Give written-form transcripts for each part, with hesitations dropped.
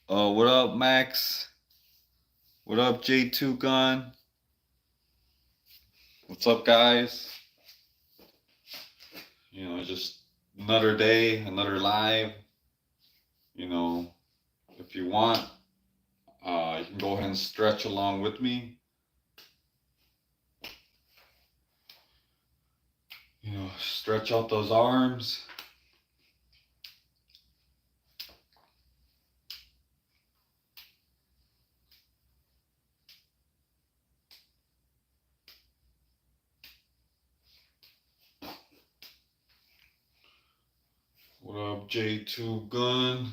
What up, Max? What up, J2 Gun? What's up, guys? Just another day, another live. You know, if you want, you can go ahead and stretch along with me. Stretch out those arms. What up, J2 Gun?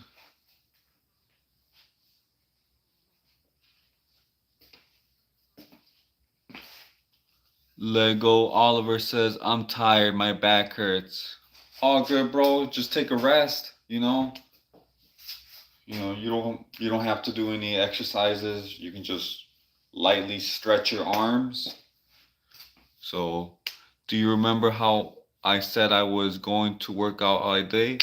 Lego Oliver says, I'm tired, my back hurts. All good, bro. Just take a rest, you don't have to do any exercises. You can just lightly stretch your arms. So, do you remember how I said I was going to work out all day?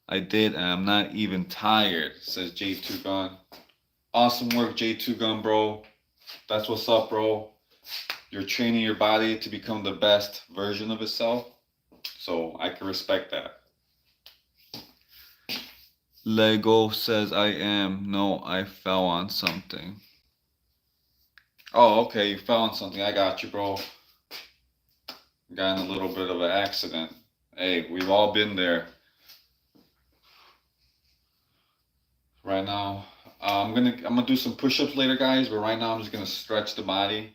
I did, and I'm not even tired, says J2 Gun. Awesome work, J2 Gun, bro. That's what's up, bro. You're training your body to become the best version of itself. So I can respect that. Lego says I am. No, I fell on something. Oh, okay, you fell on something. I got you, bro. Got in a little bit of an accident. Hey, we've all been there. Right now, I'm gonna do some push-ups later, guys. But right now, I'm just gonna stretch the body.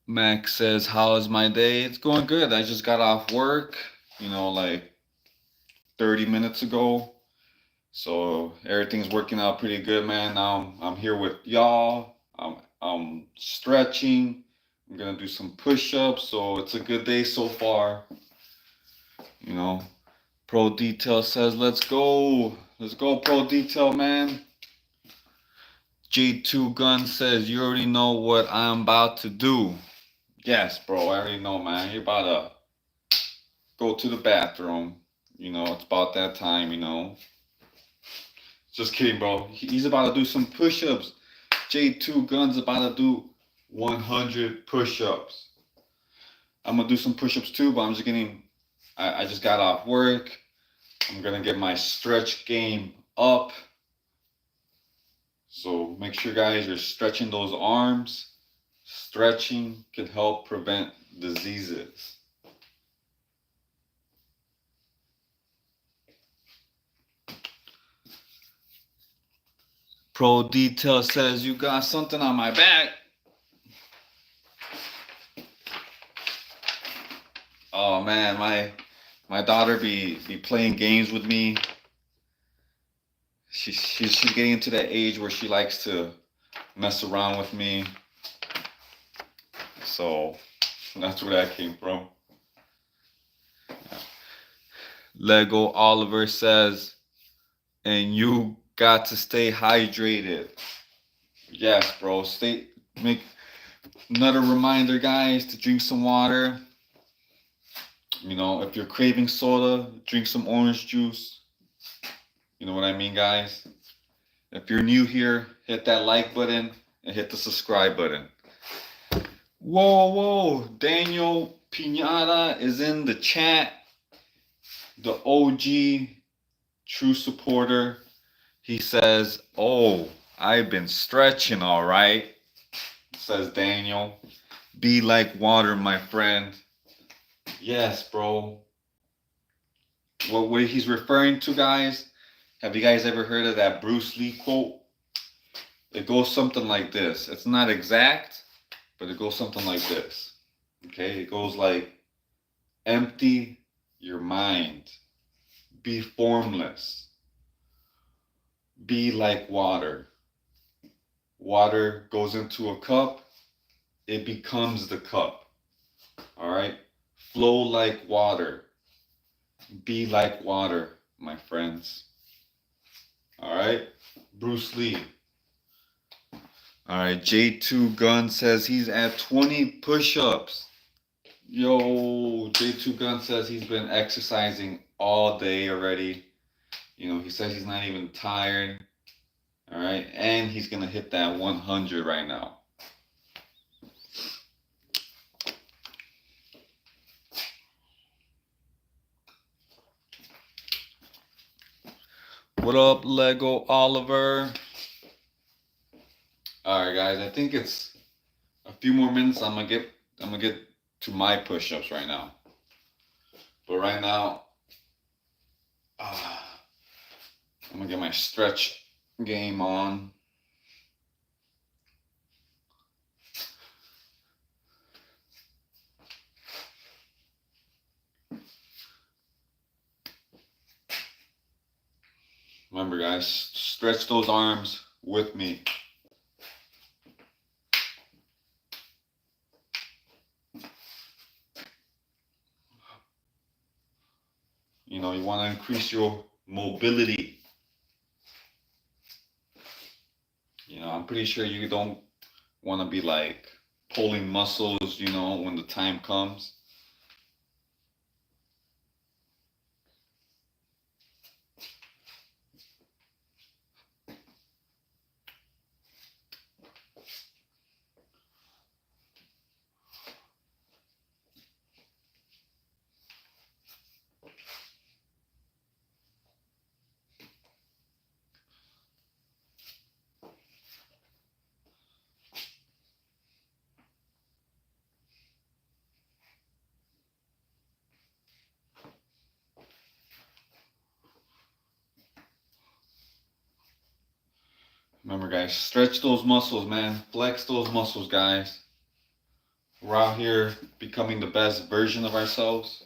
Max says, "How is my day? It's going good. I just got off work. Like 30 minutes ago. So everything's working out pretty good, man. Now I'm here with y'all. I'm stretching. I'm gonna do some push-ups. So it's a good day so far. You know, Pro Detail says, let's go. Let's go, Pro Detail, man. J2 Gun says, you already know what I'm about to do. Yes, bro, I already know, man. You're about to go to the bathroom. It's about that time. Just kidding, bro. He's about to do some push-ups. J2 Gun's about to do 100 push-ups. I'm gonna do some push-ups too, but I just got off work. I'm gonna get my stretch game up. So make sure, guys, you're stretching those arms. Stretching can help prevent diseases. Pro Detail says, you got something on my back. Oh man, my daughter be playing games with me. She's getting into that age where she likes to mess around with me. So that's where that came from. Lego Oliver says, and you got to stay hydrated. Yes, bro. Make another reminder, guys, to drink some water. If you're craving soda, drink some orange juice. You know what I mean, guys? If you're new here, hit that like button and hit the subscribe button. Whoa, Daniel Pinata is in the chat. The OG true supporter. He says, oh, I've been stretching all right, says Daniel. Be like water, my friend. Yes, bro. What he's referring to, guys, have you guys ever heard of that Bruce Lee quote? It goes something like this. It's not exact, but it goes something like this. Okay? It goes like, empty your mind. Be formless. Be like water. Water goes into a cup, it becomes the cup. All right? Flow like water. Be like water, my friends. All right, Bruce Lee. All right, J2 Gun says he's at 20 push-ups. Yo, J2 Gun says he's been exercising all day already. You know, he says he's not even tired. All right, and he's gonna hit that 100 right now. What up, Lego Oliver? All right, guys. I think it's a few more minutes. I'm gonna get to my push-ups right now. But right now, I'm gonna get my stretch game on. Remember, guys, stretch those arms with me. You know, you want to increase your mobility. You know, I'm pretty sure you don't want to be like pulling muscles, you know, when the time comes. Remember, guys, stretch those muscles, man. Flex those muscles, guys. We're out here becoming the best version of ourselves.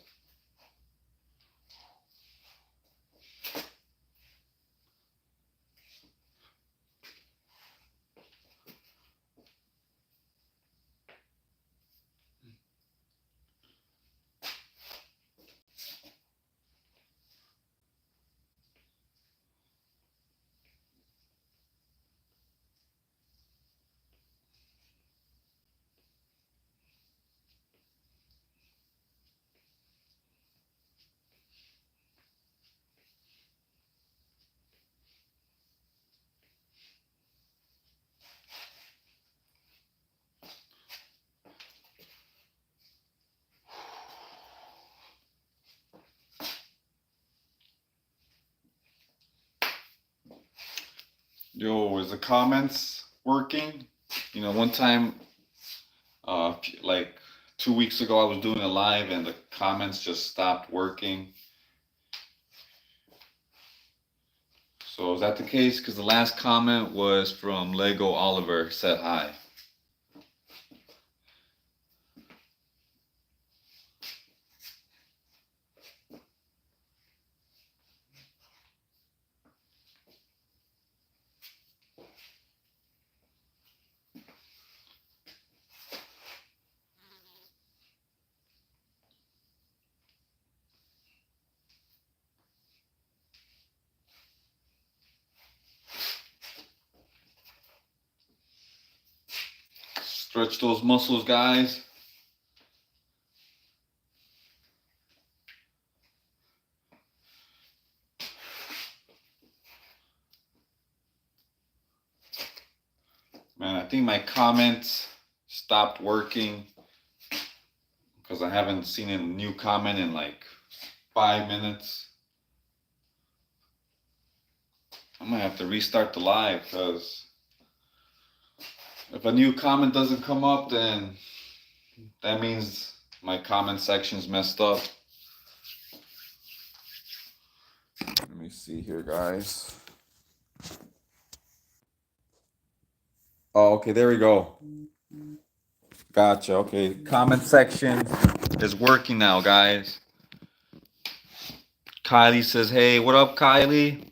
Yo, is the comments working? You know, one time, like 2 weeks ago, I was doing a live and the comments just stopped working. So is that the case? Because the last comment was from Lego Oliver, said hi. Stretch those muscles, guys. Man, I think my comments stopped working because I haven't seen a new comment in like 5 minutes. I might have to restart the live because if a new comment doesn't come up, then that means my comment section's messed up. Let me see here, guys. Oh, okay, there we go. Gotcha. Okay, comment section is working now, guys. Kylie says, hey, what up, Kylie?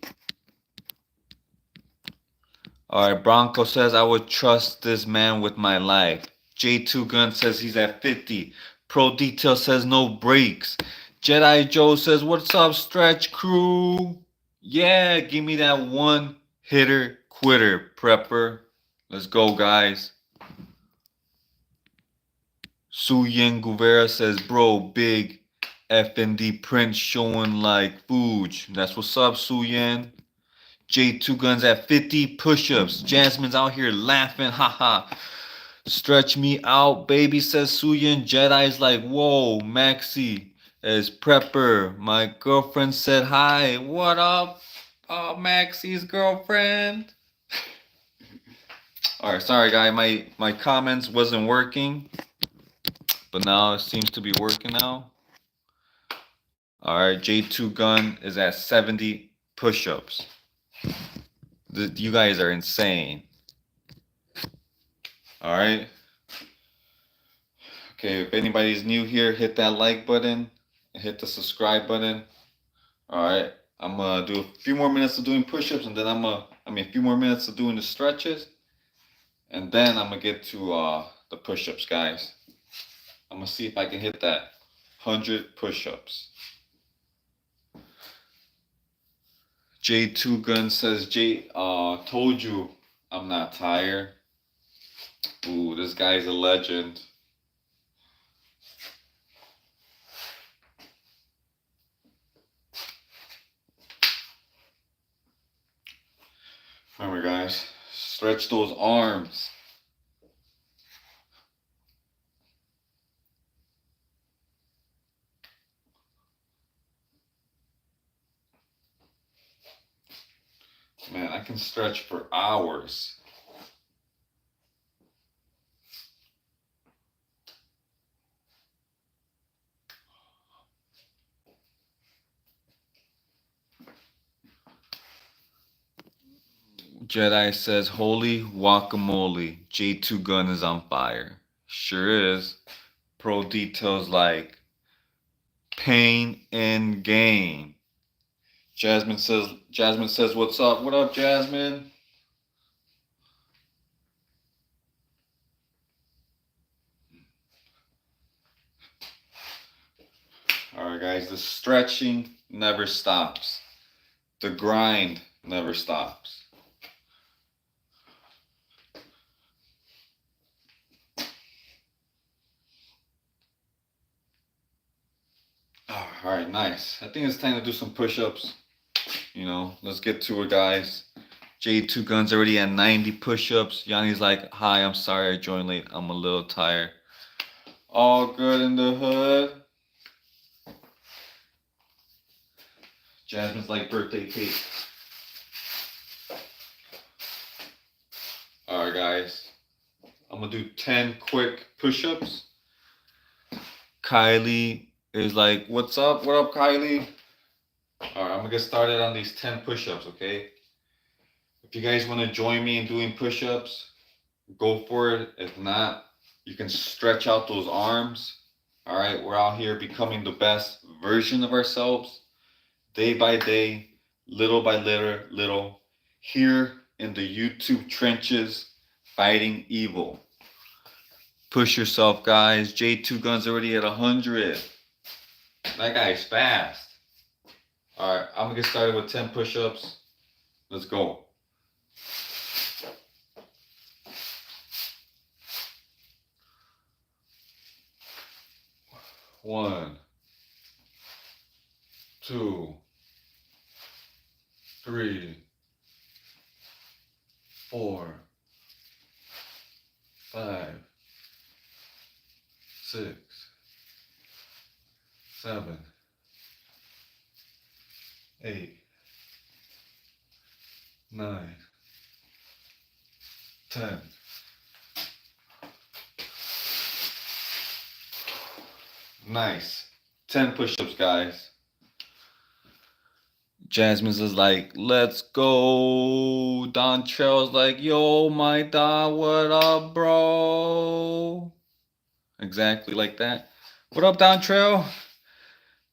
All right, Bronco says, I would trust this man with my life. J2 Gun says he's at 50. Pro Detail says no breaks. Jedi Joe says, "What's up, stretch crew? Yeah, give me that one hitter quitter, prepper. Let's go, guys." Su Yen Guevara says, "Bro, big FND print showing like Fuge." That's what's up, Su Yen. J2 Guns at 50 push-ups. Jasmine's out here laughing, haha. Stretch me out, baby, says Suyin. Jedi's like, whoa, Maxi is prepper. My girlfriend said hi. What up, Maxi's girlfriend? Alright, sorry, guy. My comments wasn't working, but now it seems to be working now. Alright, J2 Gun is at 70 push-ups. You guys are insane. Alright. Okay, if anybody's new here, hit that like button and hit the subscribe button. Alright, I'm gonna do a few more minutes of doing push-ups, and then a few more minutes of doing the stretches, and then I'm gonna get to the push-ups, guys. I'm gonna see if I can hit that 100 push-ups. J2 Gun says, told you I'm not tired. Ooh, this guy's a legend. Remember, guys, stretch those arms. Man, I can stretch for hours. Jedi says, holy guacamole, J2 Gun is on fire. Sure is. Pro details like pain and gain. Jasmine says, what's up? What up, Jasmine? Alright, guys, the stretching never stops. The grind never stops. Alright, nice. I think it's time to do some push-ups. You know, let's get to it, guys. J2 Gun's already at 90 push-ups. Yanni's like, hi, I'm sorry I joined late. I'm a little tired. All good in the hood. Jasmine's like birthday cake. Alright, guys. I'm gonna do 10 quick push-ups. Kylie is like, what's up? What up, Kylie? Alright, I'm gonna get started on these 10 push-ups, okay? If you guys want to join me in doing push-ups, go for it. If not, you can stretch out those arms. Alright, we're out here becoming the best version of ourselves. Day by day, little by little, here in the YouTube trenches, fighting evil. Push yourself, guys. J2 Gun's already at 100. That guy's fast. Alright, I'm gonna get started with 10 push-ups. Let's go. One, two, three, 4, 5, 6, 7, 8, 9, 10. Nice. 10 push-ups, guys. Jasmine's is like, let's go. Don Trail's like, yo, my Don, what up, bro? Exactly like that. What up, Don Trail?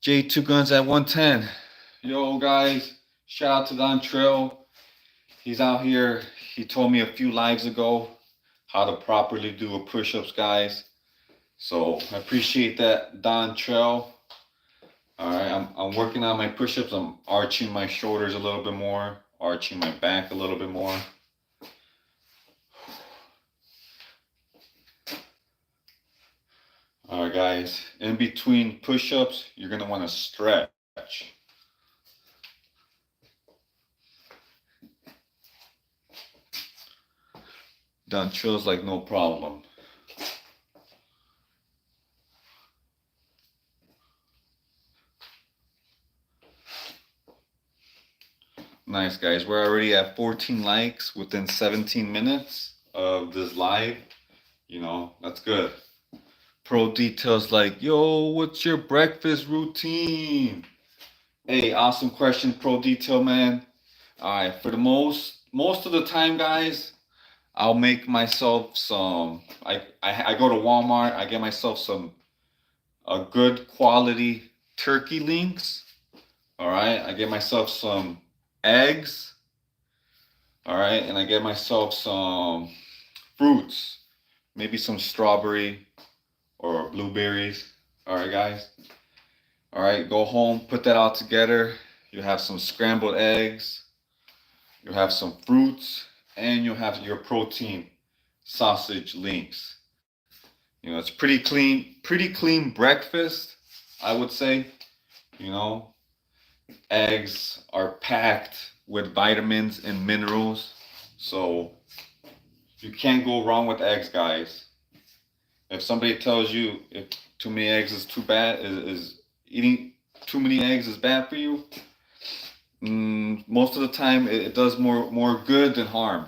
J2 Guns at 110. Yo, guys, shout out to Don Trail. He's out here. He told me a few lives ago how to properly do a push-ups, guys. So I appreciate that, Don Trail. All right, I'm working on my push-ups. I'm arching my shoulders a little bit more, arching my back a little bit more. All right, guys. In between push-ups, you're gonna want to stretch. Done chills like no problem. Nice, guys. We're already at 14 likes within 17 minutes of this live. You know, that's good. Pro details like, yo, what's your breakfast routine? Hey, awesome question, Pro Detail Man. All right, for the most of the time, guys, I'll make myself some. I go to Walmart. I get myself some a good quality turkey links. All right, I get myself some eggs. All right, and I get myself some fruits, maybe some strawberry or blueberries. All right, guys. All right, go home, put that all together. You have some scrambled eggs, you have some fruits, and you have your protein sausage links. You know, it's pretty clean breakfast, I would say. You know, eggs are packed with vitamins and minerals. So you can't go wrong with eggs, guys. If somebody tells you if too many eggs is too bad, is eating too many eggs is bad for you, most of the time it does more good than harm.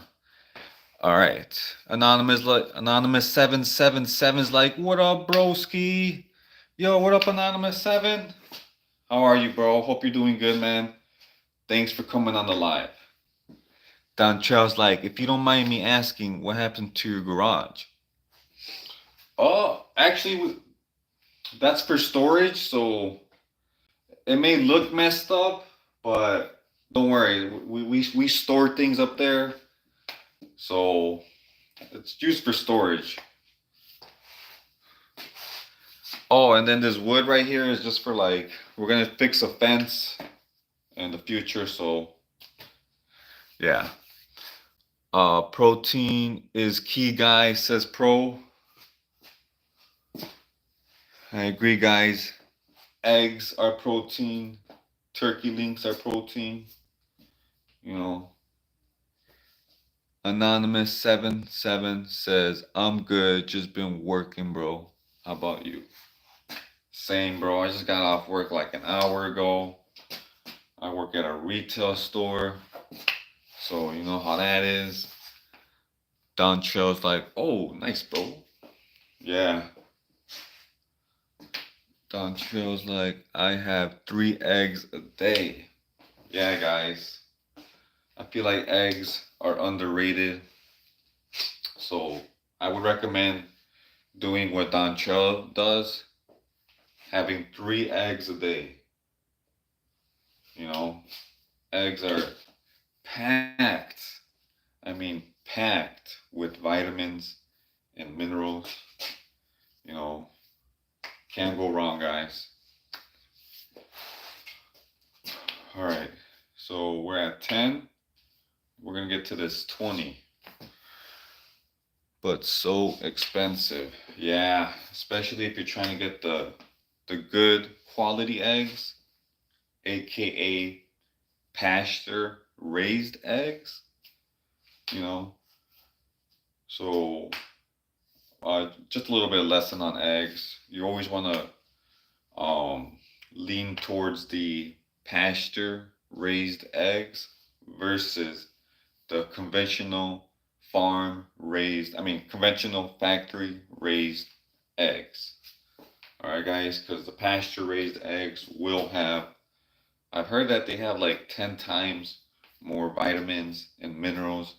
All right, anonymous 777's like, what up, broski? Yo, what up, anonymous 7? How are you, bro? Hope you're doing good, man. Thanks for coming on the live. Don Charles like, if you don't mind me asking, what happened to your garage? Oh, actually, that's for storage, so it may look messed up, but don't worry. We store things up there, so it's used for storage. Oh, and then this wood right here is just for like, we're gonna fix a fence in the future, so yeah. Protein is key, guys, says Pro. I agree, guys. Eggs are protein. Turkey links are protein. You know. Anonymous 77 says, I'm good, just been working, bro. How about you? Same, bro. I just got off work like an hour ago. I work at a retail store. So you know how that is. Don Trail's like, oh, nice, bro. Yeah. Don Trail's like, I have 3 eggs a day. Yeah, guys. I feel like eggs are underrated. So I would recommend doing what Don Trail does, having 3 eggs a day. You know, eggs are packed. I mean, packed with vitamins and minerals. You know, can't go wrong, guys. All right, so we're at 10. We're gonna get to this 20. But so expensive. Yeah, especially if you're trying to get the good quality eggs, aka pasture raised eggs. You know, so just a little bit of lesson on eggs. You always want to lean towards the pasture raised eggs versus the conventional conventional factory raised eggs. All right, guys, because the pasture raised eggs will have, I've heard that they have like 10 times more vitamins and minerals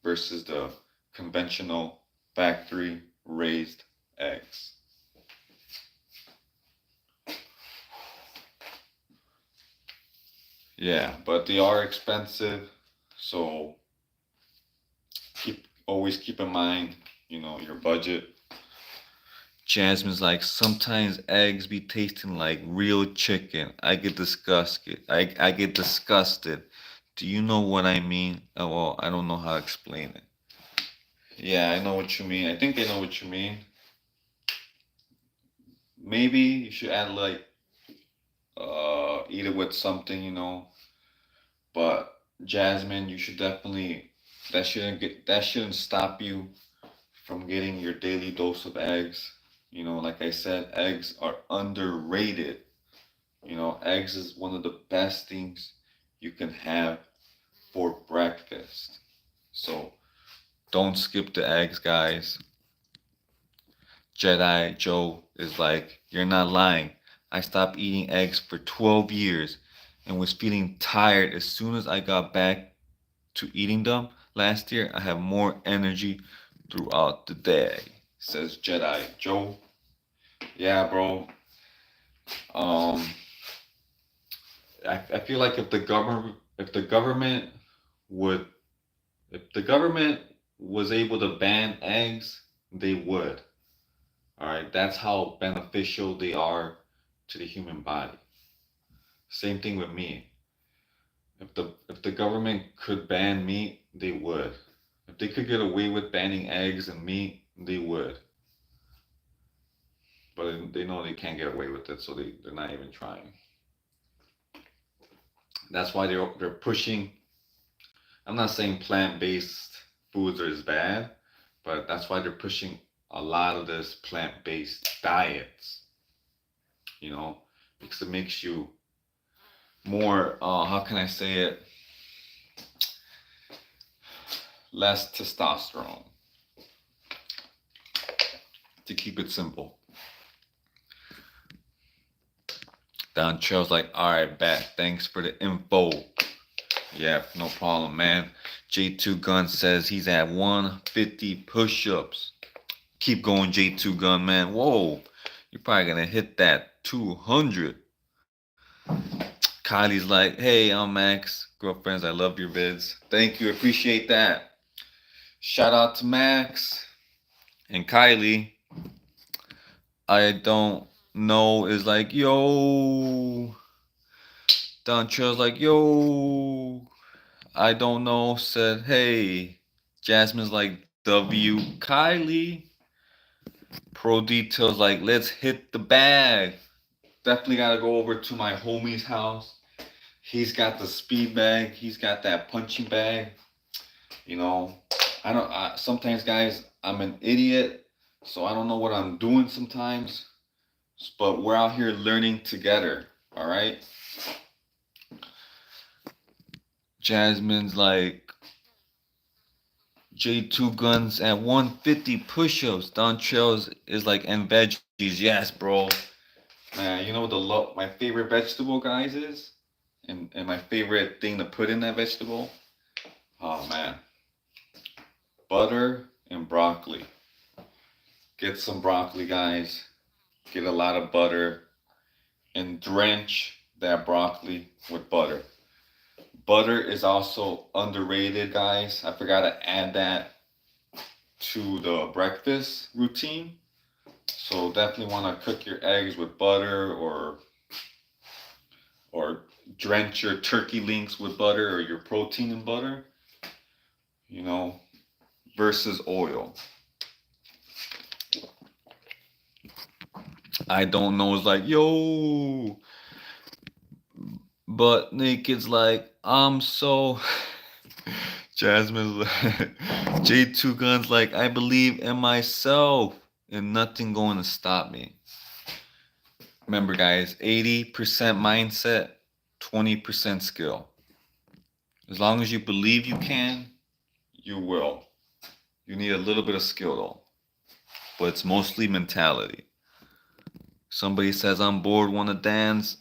versus the conventional factory raised eggs. Yeah, but they are expensive, so always keep in mind, you know, your budget. Jasmine's like, sometimes eggs be tasting like real chicken. I get disgusted. I get disgusted. Do you know what I mean? Oh, well, I don't know how to explain it. Yeah, I know what you mean. I think I know what you mean. Maybe you should add like eat it with something, But Jasmine, you should definitely that shouldn't stop you from getting your daily dose of eggs. Like I said, eggs are underrated. Eggs is one of the best things you can have for breakfast. So don't skip the eggs, guys. Jedi Joe is like, you're not lying. I stopped eating eggs for 12 years and was feeling tired as soon as I got back to eating them last year. I have more energy throughout the day, says Jedi Joe. Yeah, bro. Um, I feel like would if the government was able to ban eggs, they would. All right, that's how beneficial they are to the human body. Same thing with meat. If the government could ban meat, they would. If they could get away with banning eggs and meat, they would. But they know they can't get away with it, so they're not even trying. That's why they're pushing. I'm not saying plant-based foods are as bad, but that's why they're pushing a lot of this plant-based diets. You know, because it makes you more. How can I say it? Less testosterone. To keep it simple. Don Trail's like, all right, bet. Thanks for the info. Yeah, no problem, man. J2 Gun says he's at 150 push-ups. Keep going, J2 Gun, man. Whoa, you're probably gonna hit that 200. Kylie's like, hey, I'm Max. Girlfriends, I love your vids. Thank you, appreciate that. Shout out to Max and Kylie. I don't know is like, yo. Don Trail's like, yo. I don't know said, hey. Jasmine's like, W. Kylie. Pro Details like, let's hit the bag. Definitely gotta go over to my homie's house. He's got the speed bag. He's got that punching bag. You know, I don't. Sometimes, guys, I'm an idiot, so I don't know what I'm doing sometimes. But we're out here learning together. All right. Jasmine's like J2 Guns at 150 push-ups. Don Trails is like and veggies. Yes, bro. Man, you know what my favorite vegetable, guys, is, and my favorite thing to put in that vegetable. Oh man, butter and broccoli. Get some broccoli, guys. Get a lot of butter and drench that broccoli with butter. Butter is also underrated, guys. I forgot to add that to the breakfast routine. So definitely want to cook your eggs with butter or drench your turkey links with butter or your protein in butter, you know, versus oil. I don't know. It's like, yo, but naked's like, I'm so. Jasmine's like, J2 Guns like, I believe in myself and nothing going to stop me. Remember, guys, 80% mindset, 20% skill. As long as you believe you can, you will. You need a little bit of skill though, but it's mostly mentality. Somebody says I'm bored, want to dance.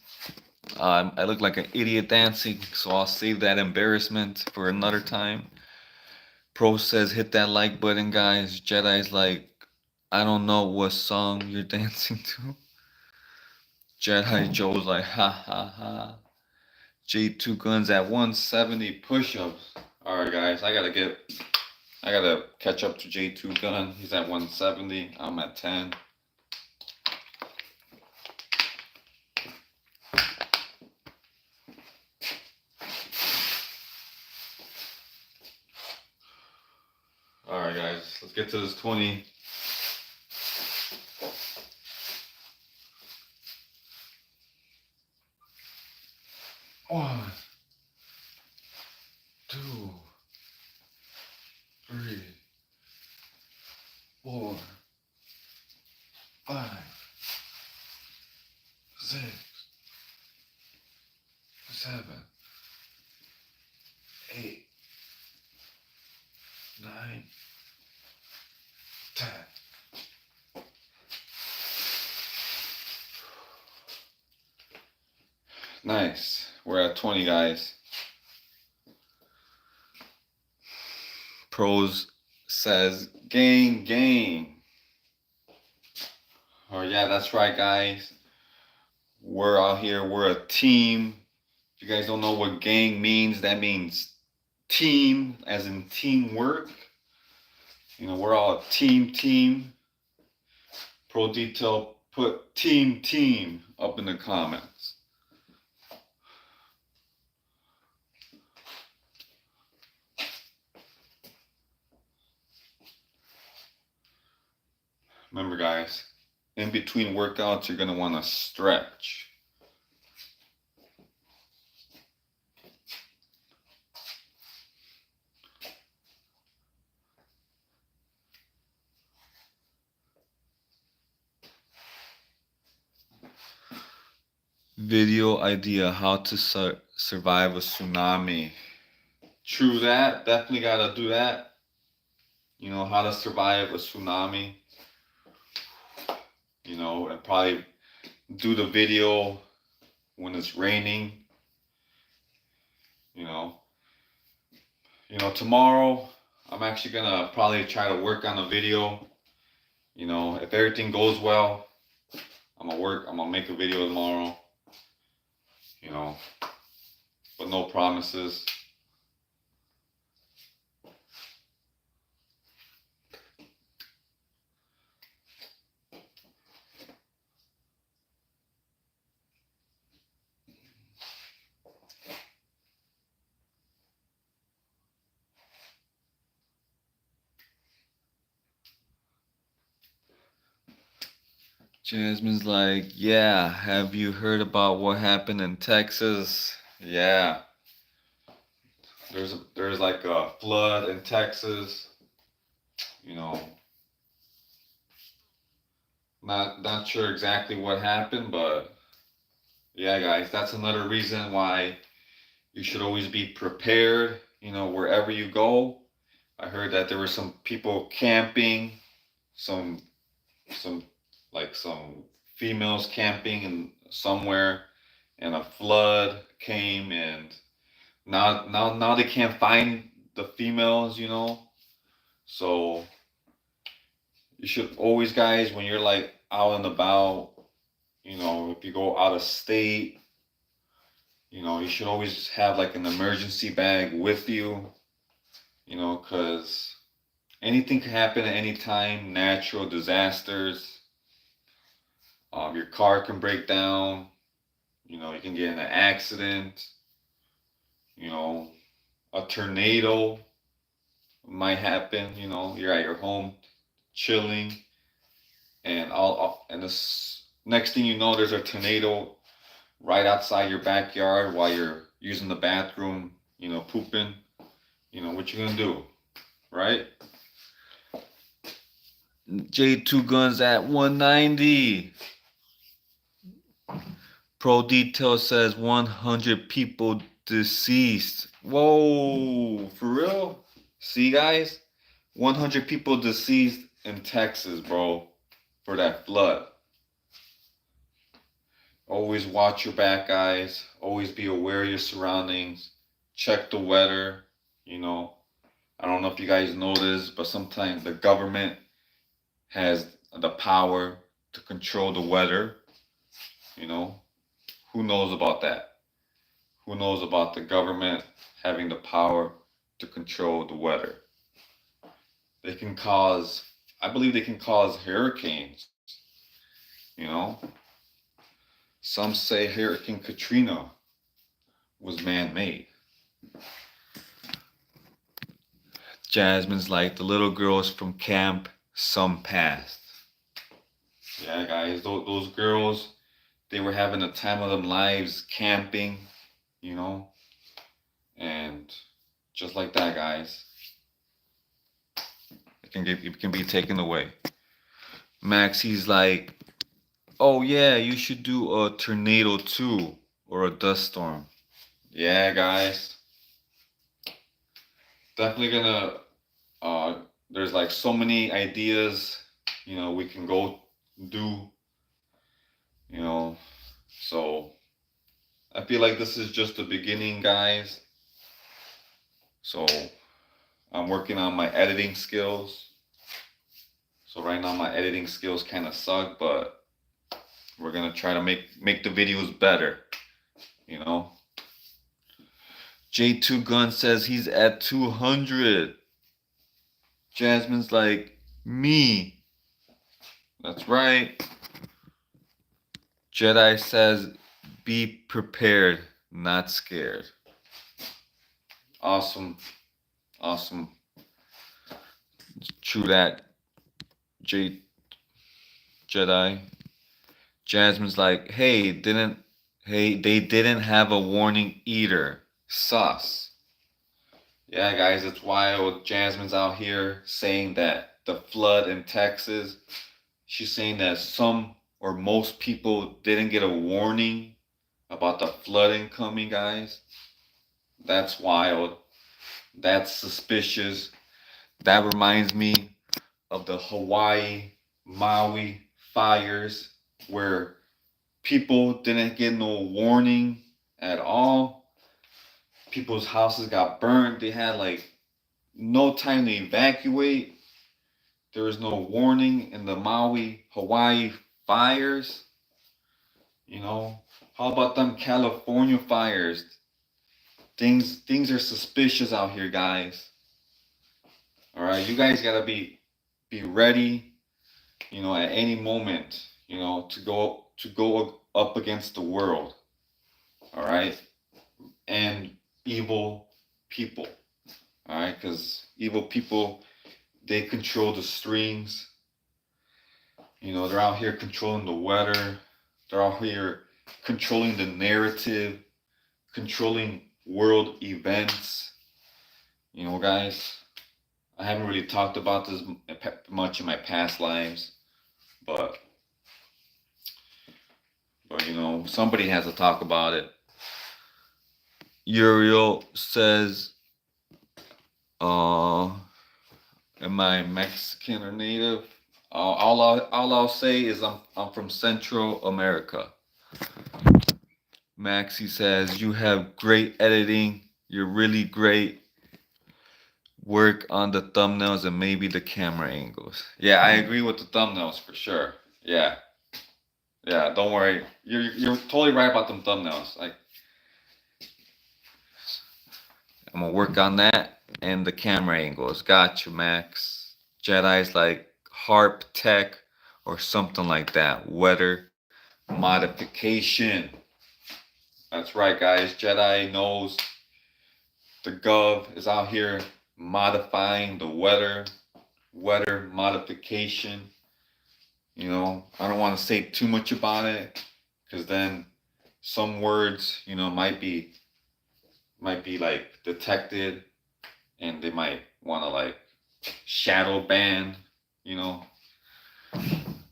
I look like an idiot dancing, so I'll save that embarrassment for another time. Pro says hit that like button, guys. Jedi's like, I don't know what song you're dancing to. Jedi Joe's like, ha ha ha. J2 Guns at 170 push-ups. Alright guys, I gotta catch up to J2 Gun. He's at 170. I'm at 10. get to this 20. One, two, three, 4, 5, 6, 7, 8, 9, 10. Nice. We're at 20, guys. Pros says, gang, gang. Oh, yeah, that's right, guys. We're out here. We're a team. If you guys don't know what gang means, that means team, as in teamwork. You know, we're all a team. Pro Detail, put team up in the comments. Remember, guys, in between workouts, you're going to want to stretch. Video idea, how to survive a tsunami. True that. Definitely got to do that. You know, how to survive a tsunami. You know, and probably do the video when it's raining. You know, tomorrow I'm actually gonna probably try to work on a video. You know, if everything goes well, I'm gonna make a video tomorrow. You know, but no promises. Jasmine's like, yeah, have you heard about what happened in Texas? Yeah. There's like a flood in Texas. You know, not sure exactly what happened, but yeah, guys, that's another reason why you should always be prepared, you know, wherever you go. I heard that there were some people camping, some some some females camping in somewhere, and a flood came, and now they can't find the females, you know. So you should always, guys, when you're like out and about, you know, if you go out of state, you know, you should always have like an emergency bag with you, you know, because anything can happen at any time. Natural disasters, your car can break down, you know, you can get in an accident, you know, a tornado might happen, you know, you're at your home chilling, and and this next thing you know, there's a tornado right outside your backyard while you're using the bathroom, you know, pooping. You know, what you gonna do, right? J2 Guns at 190. Pro Detail says 100 people deceased. Whoa, for real? See, guys? 100 people deceased in Texas, bro, for that flood. Always watch your back, guys. Always be aware of your surroundings. Check the weather. You know, I don't know if you guys know this, but sometimes the government has the power to control the weather. You know, who knows about that? Who knows about the government having the power to control the weather? They can cause, I believe they can cause hurricanes. You know, some say Hurricane Katrina was man-made. Jasmine's like, the little girls from camp, some passed. Yeah, guys, those girls, they were having the time of their lives camping, you know, and just like that, guys, it can be taken away. Max, he's like, oh yeah, you should do a tornado too, or a dust storm. Yeah, guys, definitely gonna. There's like so many ideas, we can go do, you know. So I feel like this is just the beginning, guys. So I'm working on my editing skills. So right now my editing skills kind of suck, but we're gonna try to make the videos better, you know. J2 Gun says he's at 200. Jasmine's like, me. That's right. Jedi says, be prepared, not scared. Awesome. Awesome. True that, Jedi. Jasmine's like, hey, they didn't have a warning either. Sus. Yeah, guys, it's wild. Jasmine's out here saying that the flood in Texas, she's saying that some or most people didn't get a warning about the flooding coming, guys. That's wild. That's suspicious. That reminds me of the Hawaii, Maui fires where people didn't get no warning at all. People's houses got burned. They had like no time to evacuate. There was no warning in the Maui, Hawaii fires. How about them California fires? Things are suspicious out here, guys. All right, you guys gotta be ready, at any moment, to go up against the world. All right, and evil people. All right, because evil people, they control the strings. They're out here controlling the weather. They're out here controlling the narrative, controlling world events. Guys, I haven't really talked about this much in my past lives, but somebody has to talk about it. Uriel says, am I Mexican or native? All I'll say is I'm from Central America. Maxie says, you have great editing. You're really great. Work on the thumbnails and maybe the camera angles. Yeah, I agree with the thumbnails for sure. Yeah. Yeah, don't worry. You're totally right about them thumbnails. Like, I'm gonna work on that and the camera angles. Got you, Max. Jedi's like harp tech or something like that. Weather modification. That's right, guys. Jedi knows the Gov is out here modifying the weather modification. I don't want to say too much about it because then some words, might be like detected and they might want to like shadow ban,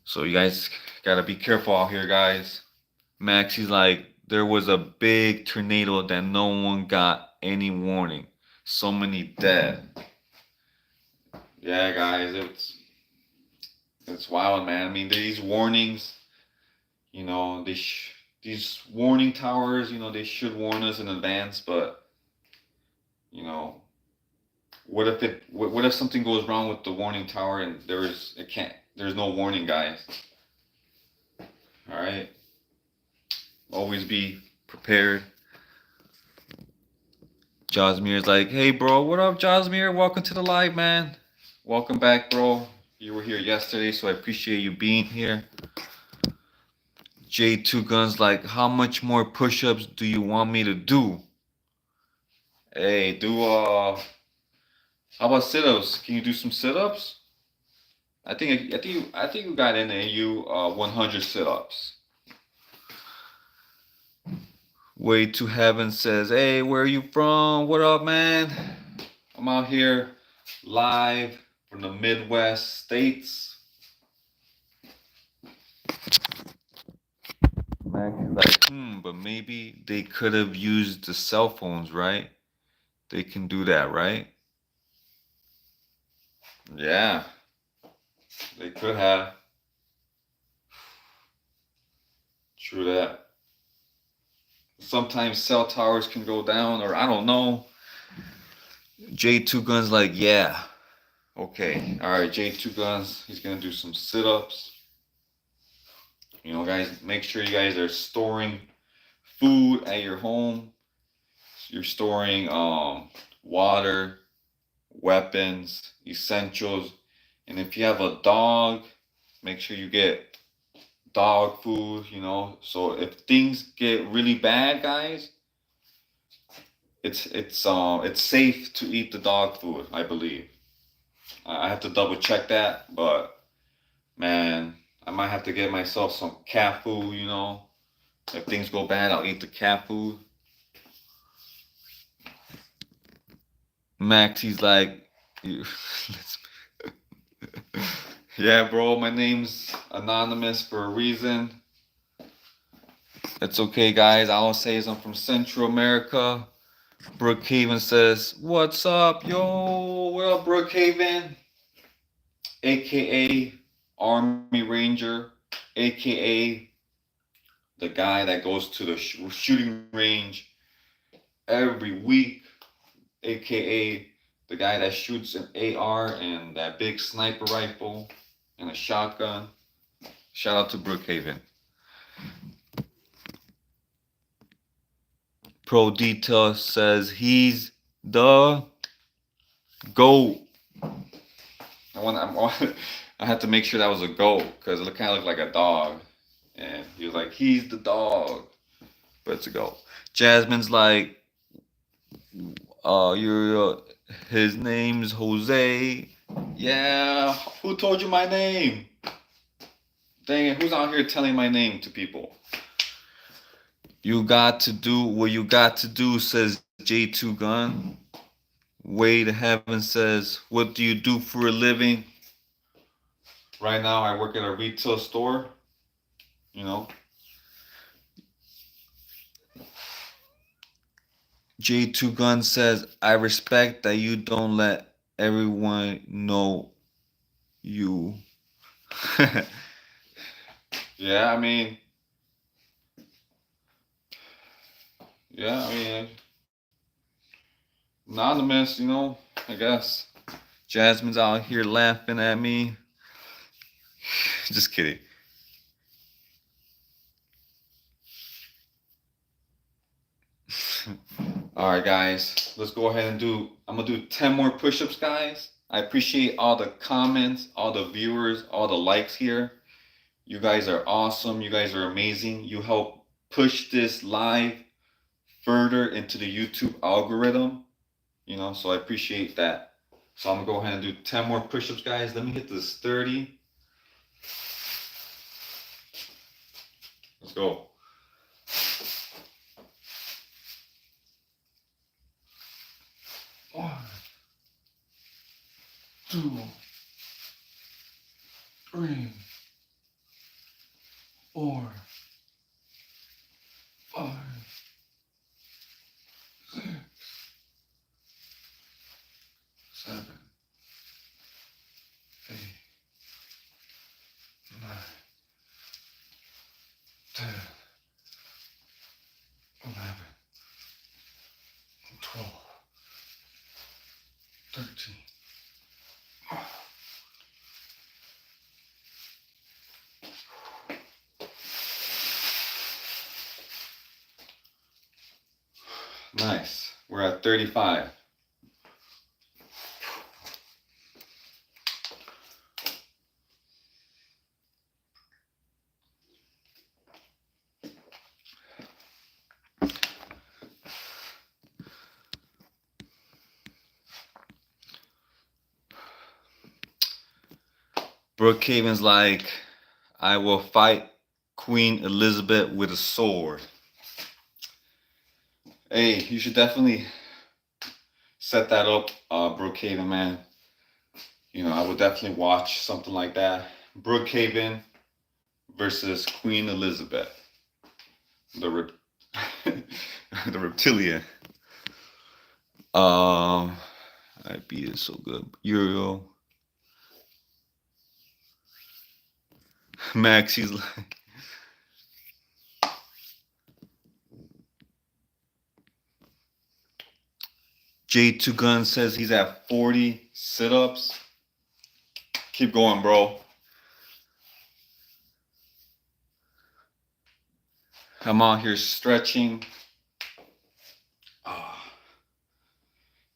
So you guys gotta be careful out here, guys. Max, he's like, there was a big tornado that no one got any warning. So many dead. Yeah, guys, it's wild, man. I mean, these warnings, these warning towers, they should warn us in advance, but what if something goes wrong with the warning tower and there's no warning, guys. All right. Always be prepared. Josmir's like, hey bro, what up, Josmir? Welcome to the live, man. Welcome back, bro. You were here yesterday, so I appreciate you being here. J2 Guns like, how much more push-ups do you want me to do? Hey, How about sit-ups? Can you do some sit-ups? I think you got in there. You 100 sit-ups. Way to Heaven says, "Hey, where are you from? What up, man? I'm out here live from the Midwest states." Max is like, but maybe they could have used the cell phones, right? They can do that, right? Yeah, they could have. True that. Sometimes cell towers can go down, or I don't know. J2 Guns like, yeah. Okay. All right, J2 Guns, he's going to do some sit-ups. You know, guys, make sure you guys are storing food at your home. You're storing water, weapons, essentials. And if you have a dog, make sure you get dog food, you know. So if things get really bad, guys, it's safe to eat the dog food, I believe. I have to double check that, but man, I might have to get myself some cat food, you know. If things go bad, I'll eat the cat food. Max, he's like, yeah, bro, my name's anonymous for a reason. It's okay, guys. All I'll say is I'm from Central America. Brookhaven says, "What's up, yo? What up, Brookhaven?" AKA Army Ranger, AKA the guy that goes to the shooting range every week, AKA the guy that shoots an AR and that big sniper rifle and a shotgun. Shout out to Brookhaven. Pro Detail says he's the GOAT. I had to make sure that was a goat because it kind of looked like a dog. And he was like, he's the dog. But it's a goat. Jasmine's like, his name's Jose. Yeah, who told you my name? Dang it, who's out here telling my name to people? You got to do what you got to do, says J2 Gun. Way to Heaven says, what do you do for a living? Right now, I work at a retail store. You know. J2 Gun says, I respect that you don't let everyone know you. Yeah, I mean, anonymous, you know, I guess. Jasmine's out here laughing at me. Just kidding. All right, guys, let's go ahead and I'm gonna do 10 more push-ups, guys. I appreciate all the comments, all the viewers, all the likes here. You guys are awesome. You guys are amazing. You help push this live further into the YouTube algorithm, you know, so I appreciate that. So I'm gonna go ahead and do 10 more push-ups, guys. Let me hit this 30. Let's go. 1, 2, 3, 4, 5, 6, 7, 8, 9, 10, 11, 12, 13. Nice. We're at 35. Brookhaven's like, I will fight Queen Elizabeth with a sword. Hey, you should definitely set that up, Brookhaven, man. You know, I would definitely watch something like that. Brookhaven versus Queen Elizabeth, the the reptilian. I beat it so good. Uriel. Max, he's like, J2 Gun says he's at 40 sit-ups. Keep going, bro. I'm out here stretching.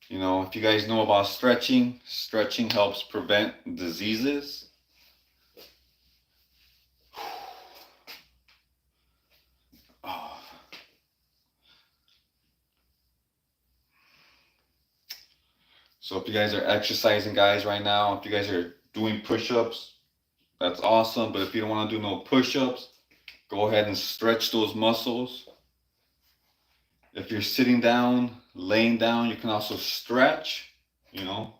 You know, if you guys know about stretching, stretching helps prevent diseases. So if you guys are exercising, guys, right now, if you guys are doing push-ups, that's awesome. But if you don't want to do no push-ups, go ahead and stretch those muscles. If you're sitting down, laying down, you can also stretch, you know.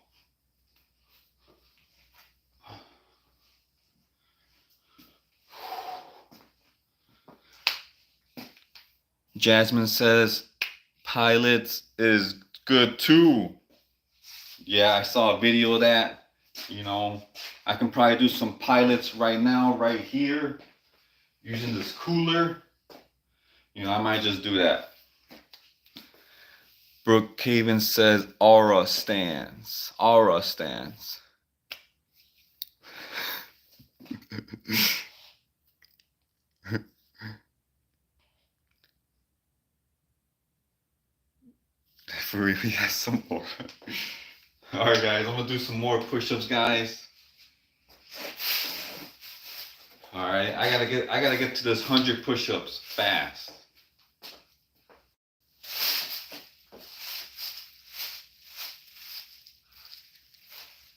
Jasmine says pilots is good too. Yeah, I saw a video of that. You know, I can probably do some pilots right now, right here, using this cooler. You know, I might just do that. Brookhaven says aura stands. Aura stands. For real, yeah, some more. Alright guys, I'm gonna do some more push-ups, guys. Alright, I gotta get to this 100 push-ups fast.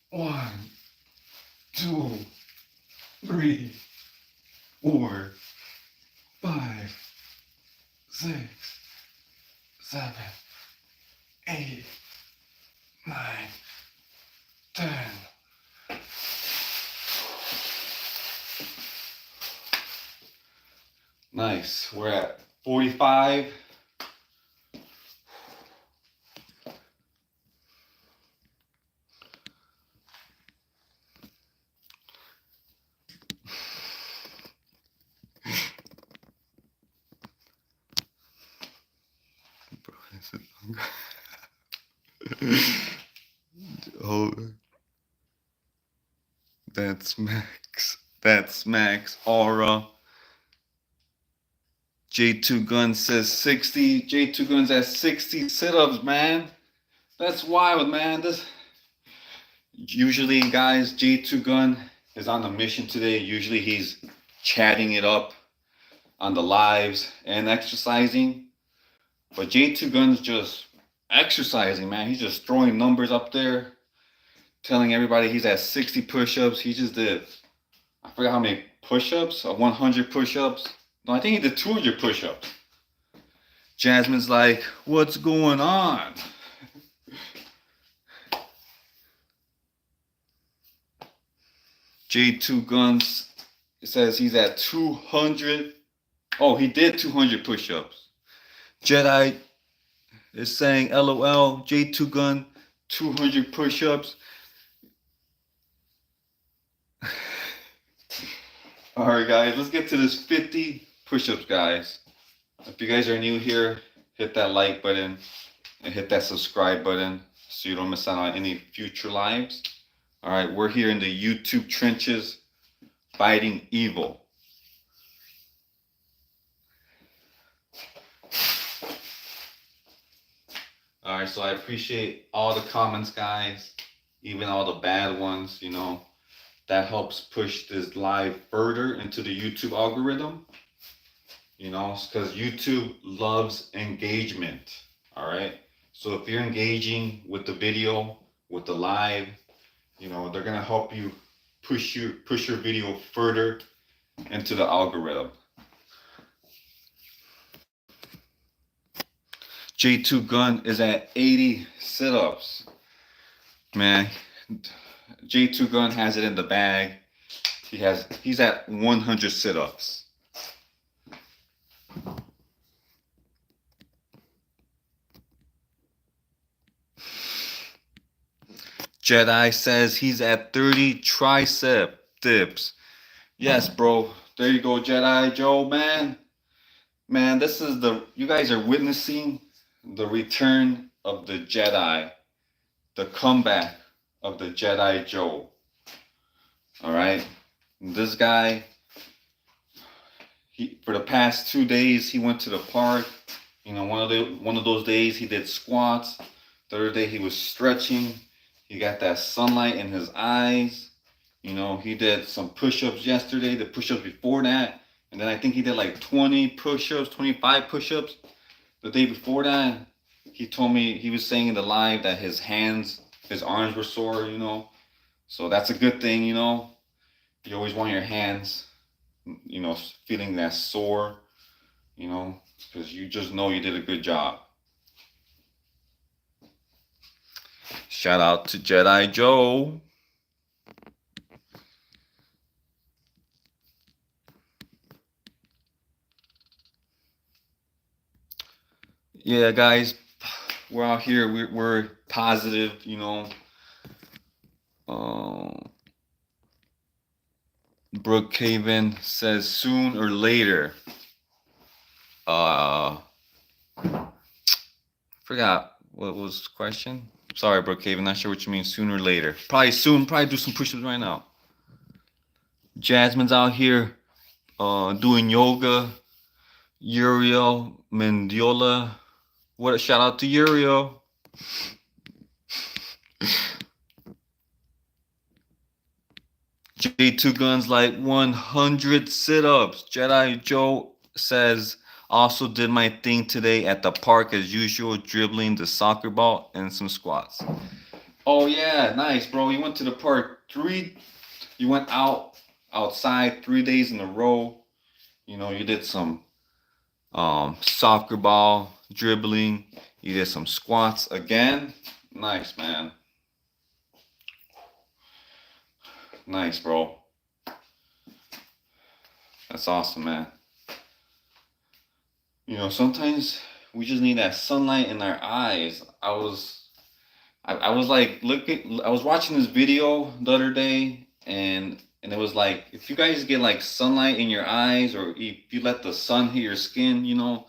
1, 2, 3, 4, 5, 6, 7, 8, 9, 10. Nice. We're at 45. Oh, that's Max. That's Max. Aura. J2 Gun says 60. J2 Gun's at 60 sit-ups, man. That's wild, man. This usually, guys, J2 Gun is on a mission today. Usually he's chatting it up on the lives and exercising. But J2 Gun's just exercising, man. He's just throwing numbers up there, telling everybody he's at 60 push-ups. He just did, I forgot how many push-ups, 100 push-ups. No, I think he did 200 push-ups. Jasmine's like, what's going on? J2 Guns says he's at 200. Oh, he did 200 push-ups. Jedi is saying, LOL, J2 Gun, 200 push-ups. Alright guys, let's get to this 50 push-ups, guys. If you guys are new here, hit that like button and hit that subscribe button so you don't miss out on any future lives. Alright, we're here in the YouTube trenches fighting evil. Alright, so I appreciate all the comments, guys, even all the bad ones, you know. That helps push this live further into the YouTube algorithm. You know, because YouTube loves engagement. All right. So if you're engaging with the video, with the live, you know, they're going to help you push your video further into the algorithm. J2 Gun is at 80 sit-ups. Man, J2 Gun has it in the bag. He's at 100 sit-ups. Jedi says he's at 30 tricep dips. Yes, bro. There you go, Jedi Joe, man. Man, you guys are witnessing the return of the Jedi, the comeback of the Jedi Joe. All right, this guy, for the past 2 days, he went to the park. You know, one of those days he did squats. The other day he was stretching. He got that sunlight in his eyes. You know, he did some push-ups yesterday, the push-ups before that. And then I think he did like 20 push-ups, 25 push-ups the day before that. He told me, he was saying in the live that his arms were sore, you know. So that's a good thing, you know. You always want your hands, you know, feeling that sore, you know, because you just know you did a good job. Shout out to Jedi Joe. Yeah, guys, we're out here. We're positive, you know. Brookhaven says soon or later. Forgot what was the question. Sorry, Brookhaven. Not sure what you mean. Sooner or later. Probably soon. Probably do some push-ups right now. Jasmine's out here doing yoga. Uriel Mendiola. What a shout out to Uriel. J2 Guns like 100 sit-ups. Jedi Joe says, also did my thing today at the park as usual, dribbling the soccer ball and some squats. Oh yeah, nice, bro. You went to the park you went outside 3 days in a row. You know, you did some soccer ball dribbling. You did some squats again. Nice, man. Nice, bro. That's awesome, man. You know, sometimes we just need that sunlight in our eyes. I was like I was watching this video the other day, and it was like, if you guys get like sunlight in your eyes, or if you let the sun hit your skin, you know,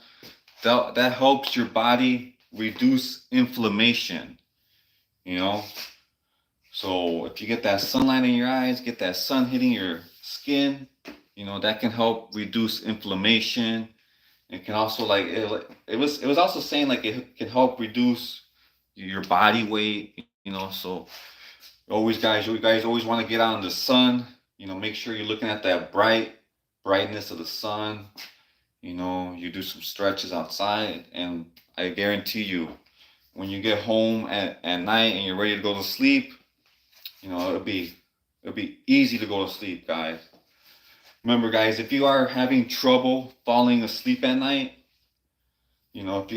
that helps your body reduce inflammation, you know. So if you get that sunlight in your eyes, get that sun hitting your skin, you know, that can help reduce inflammation. It can also like it was also saying like it can help reduce your body weight, you know. So you guys always want to get out in the sun, you know. Make sure you're looking at that brightness of the sun. You know, you do some stretches outside, and I guarantee you, when you get home at night and you're ready to go to sleep, you know, it'll be easy to go to sleep, guys. Remember, guys, if you are having trouble falling asleep at night, you know, if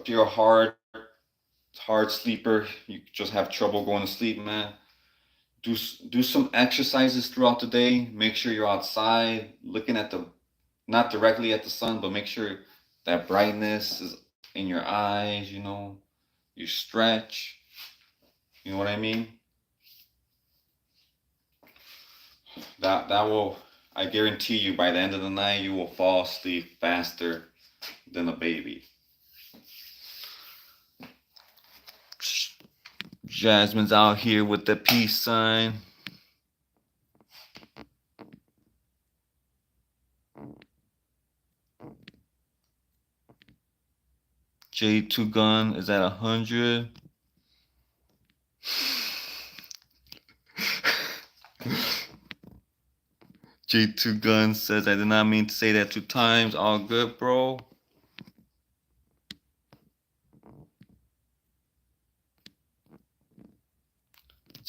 you're a hard sleeper, you just have trouble going to sleep, man, do some exercises throughout the day. Make sure you're outside, looking at not directly at the sun, but make sure that brightness is in your eyes, you know. You stretch. You know what I mean? That will, I guarantee you, by the end of the night, you will fall asleep faster than a baby. Jasmine's out here with the peace sign. J2 Gun is at 100. J2 Gun says, I did not mean to say that 2 times. All good, bro.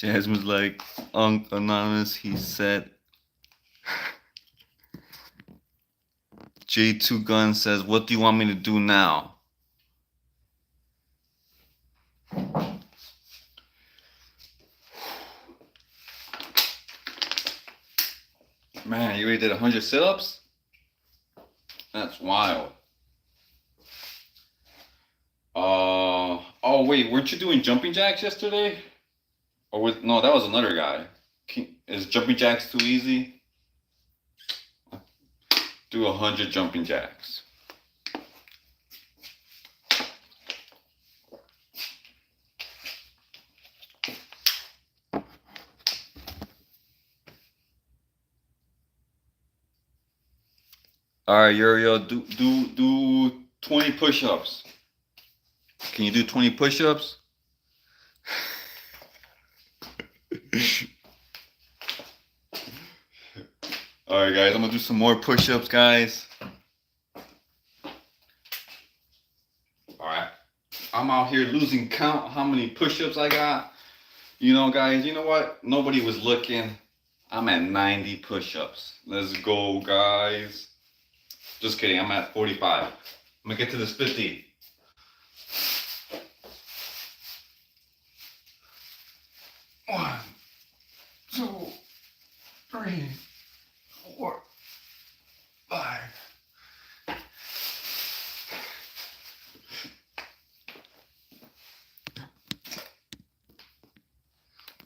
Jasmine's like, Anonymous, he said. J2 Gun says, what do you want me to do now? Man, you already did 100 sit-ups? That's wild. Oh wait, weren't you doing jumping jacks yesterday? No, that was another guy. Is jumping jacks too easy? Do 100 jumping jacks. All right, Uriel, do 20 push-ups. Can you do 20 push-ups? All right, guys, I'm gonna do some more push-ups, guys. All right, I'm out here losing count how many push-ups I got. You know, guys, you know what? Nobody was looking. I'm at 90 push-ups. Let's go, guys. Just kidding, I'm at 45. I'm gonna get to this 50. One, two, three, 4, 5.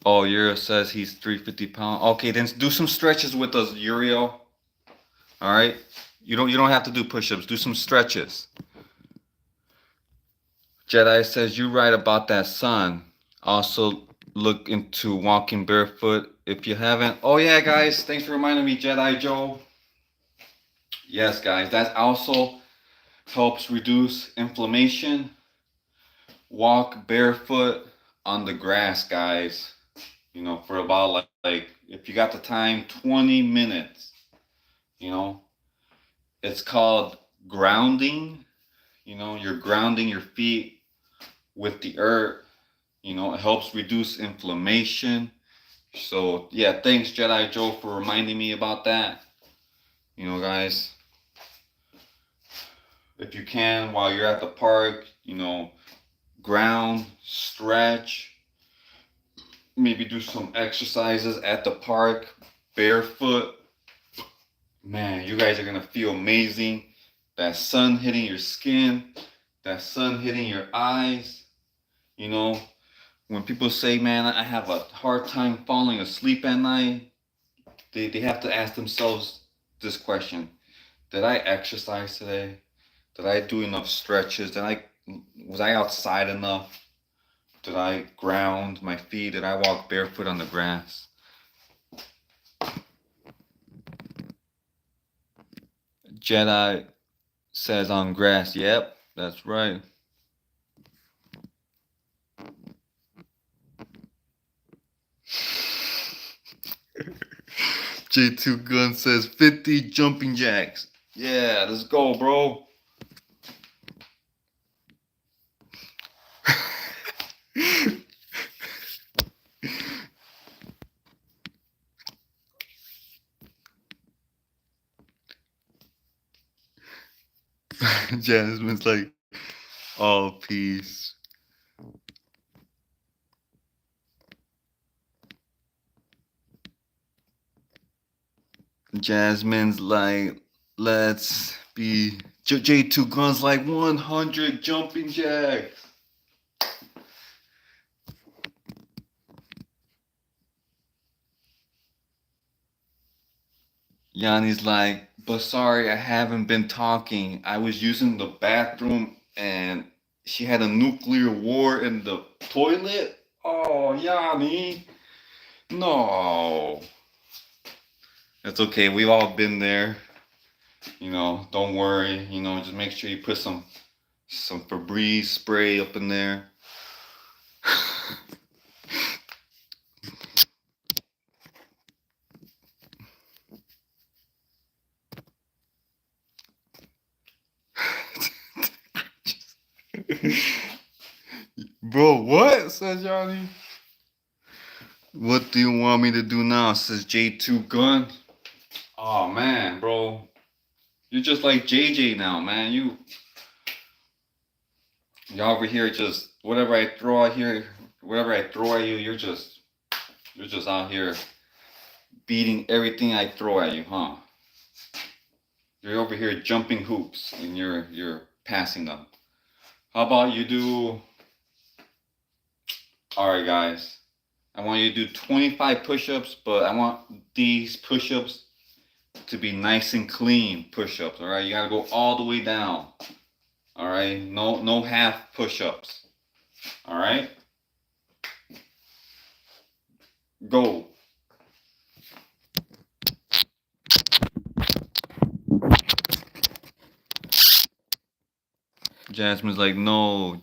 Oh, Uriel says he's 350 pounds. Okay, then do some stretches with us, Uriel. All right, you don't have to do push-ups. Do some stretches. Jedi says you're right about that sun. Also look into walking barefoot if you haven't. Oh yeah, guys, thanks for reminding me, Jedi Joe. Yes, guys, that also helps reduce inflammation. Walk barefoot on the grass, guys. You know, for about like if you got the time, 20 minutes. You know, it's called grounding. You know, you're grounding your feet with the earth. You know, it helps reduce inflammation. So yeah, thanks Jedi Joe for reminding me about that. You know, guys, if you can while you're at the park, you know, ground, stretch, maybe do some exercises at the park, barefoot. Man, you guys are gonna feel amazing. That sun hitting your skin, that sun hitting your eyes. You know, when people say, man, I have a hard time falling asleep at night, they have to ask themselves this question. Did I exercise today? Did I do enough stretches? Was I outside enough? Did I ground my feet? Did I walk barefoot on the grass? Jedi says on grass. Yep, that's right. J2 Gun says 50 jumping jacks. Yeah, let's go, bro. Jasmine's like, oh, peace. Jasmine's like, let's be. J2 Guns like 100 jumping jacks. Yanni's like, but sorry, I haven't been talking. I was using the bathroom and she had a nuclear war in the toilet. Oh, Yanni. No. It's okay. We've all been there. You know, don't worry. You know, just make sure you put some Febreze spray up in there. Bro, what? Says Johnny. What do you want me to do now? Says J2 Gun. Oh man, bro. You're just like JJ now, man. You over here just whatever I throw out here, whatever I throw at you, you're just out here beating everything I throw at you, huh? You're over here jumping hoops and you're passing them. How about you do? All right, guys. I want you to do 25 push-ups, but I want these push-ups to be nice and clean push-ups. All right, you gotta go all the way down. All right, no half push-ups. All right, go. Jasmine's like, no.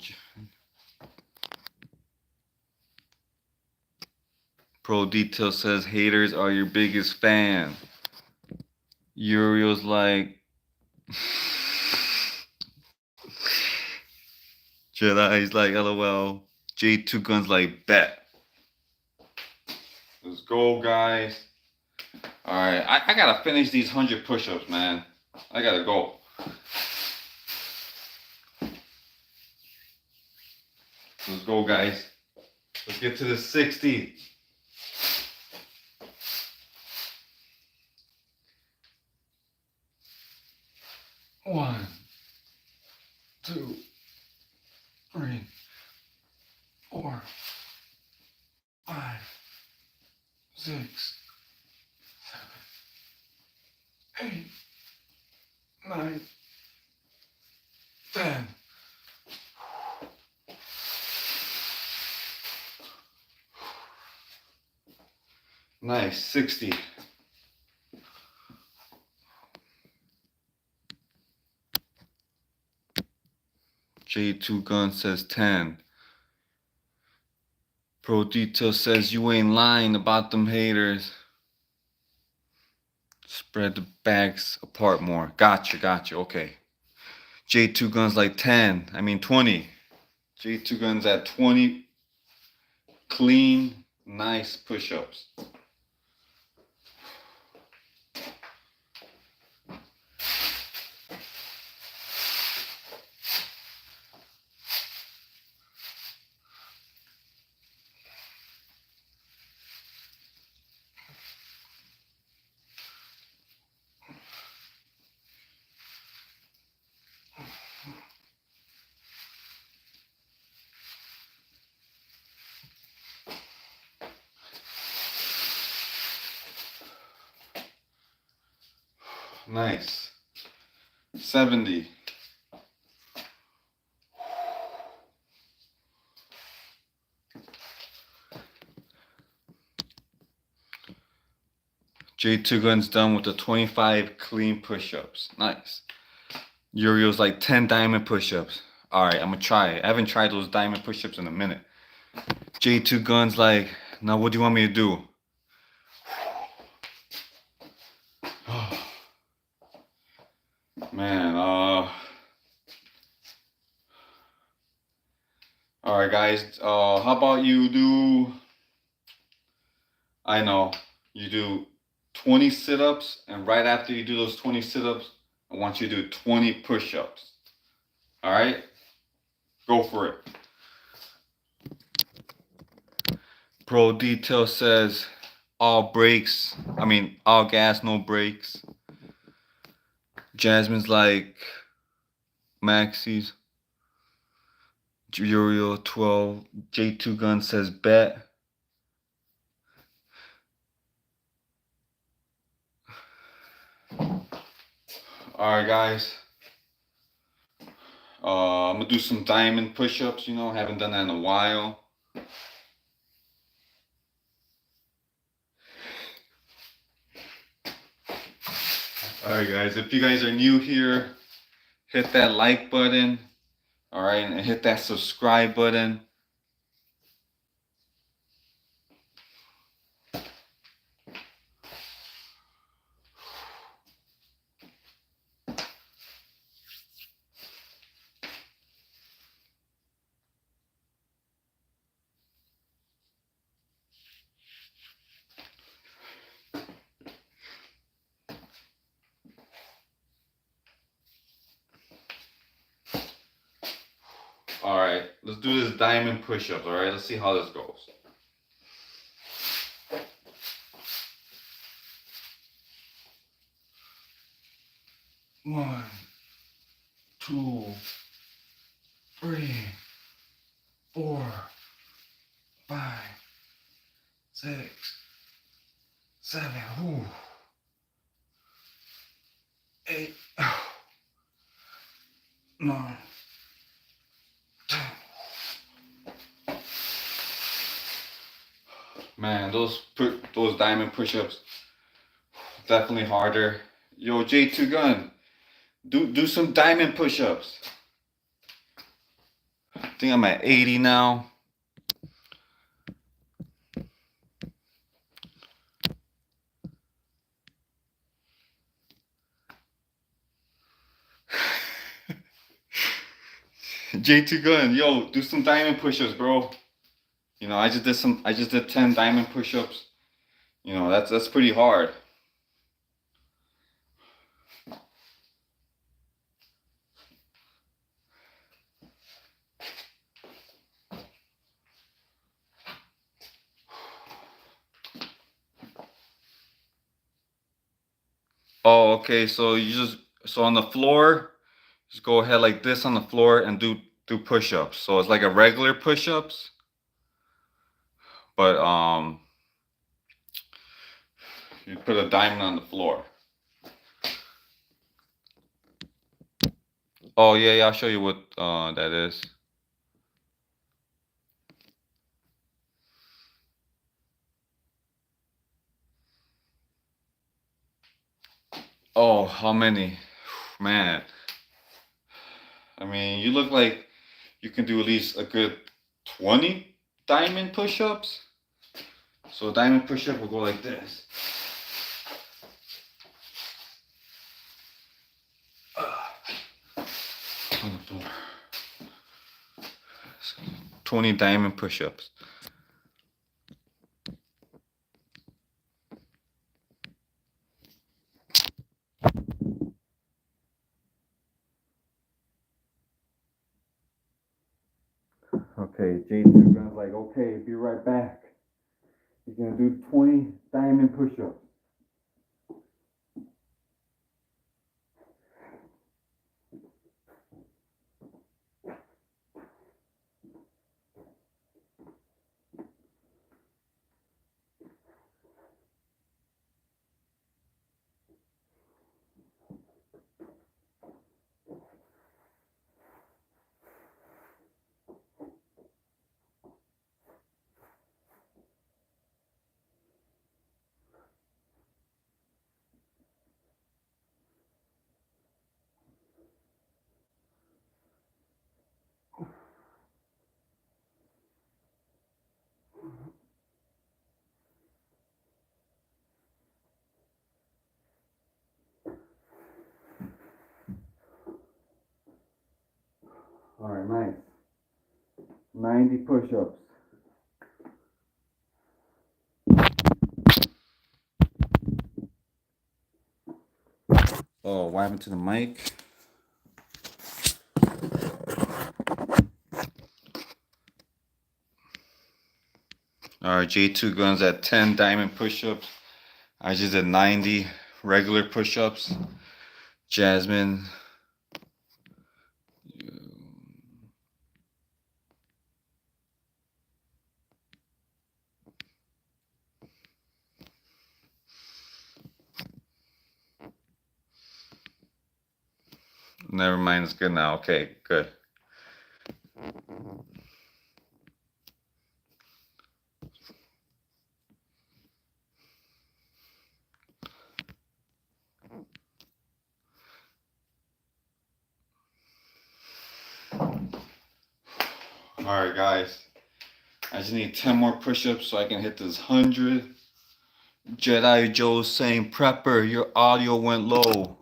Pro Detail says haters are your biggest fan. Uriel's like, Jedi's like, LOL. J2 Guns like, bet. Let's go, guys. All right, I gotta finish these 100 push-ups, man. I gotta go. Let's go, guys. Let's get to the 60. One, two, three, 4, 5, 6, 7, 8, 9, 10. Nice, 60. J2 Gun says 10. Pro Detail says you ain't lying about them haters. Spread the bags apart more. Gotcha, okay. J2 Gun's like 10, 20. J2 Gun's at 20 clean, nice push-ups. Nice. 70. J2 Gun's done with the 25 clean push-ups. Nice. Uriel's like 10 diamond push-ups. Alright, I'm gonna try it. I haven't tried those diamond push-ups in a minute. J2 Gun's like, now what do you want me to do? Man, alright guys, how about you do, I know, you do 20 sit-ups, and right after you do those 20 sit-ups, I want you to do 20 push-ups. Alright? Go for it. Pro Detail says all gas, no brakes. Jasmine's like Maxie's. Uriel 12. J2 Gun says bet. Alright guys. I'm gonna do some diamond push-ups, haven't done that in a while. Alright guys, if you guys are new here, hit that like button, alright, and hit that subscribe button. let's do this diamond push-ups, all right? Let's see how this goes. One, two, three, 4, 5, 6, 7, 8, 9, 10. Man, those diamond push-ups definitely harder. Yo, J2 Gun, do some diamond push-ups. I think I'm at 80 now. J2 Gun, yo, do some diamond push-ups, bro. You know, I just did 10 diamond push-ups. You know, that's pretty hard. Oh, okay. So on the floor, just go ahead like this on the floor and do push-ups. So it's like a regular push-ups, but you put a diamond on the floor. Oh yeah, I'll show you what that is. Oh, how many? Man. I mean, you look like you can do at least a good 20 diamond push-ups. So a diamond push-up will go like this. On the floor. 20 diamond push-ups. Okay, J2 Gun's like, okay, be right back. He's gonna do 20 diamond push-ups. All right, nice. 90 push-ups. Oh, what happened to the mic? All right, J2 Guns at 10 diamond push-ups. I just did 90 regular push-ups. Jasmine. Never mind, it's good now. Okay, good. All right, guys. I just need 10 more push-ups so I can hit this 100. Jedi Joe saying, Prepper, your audio went low.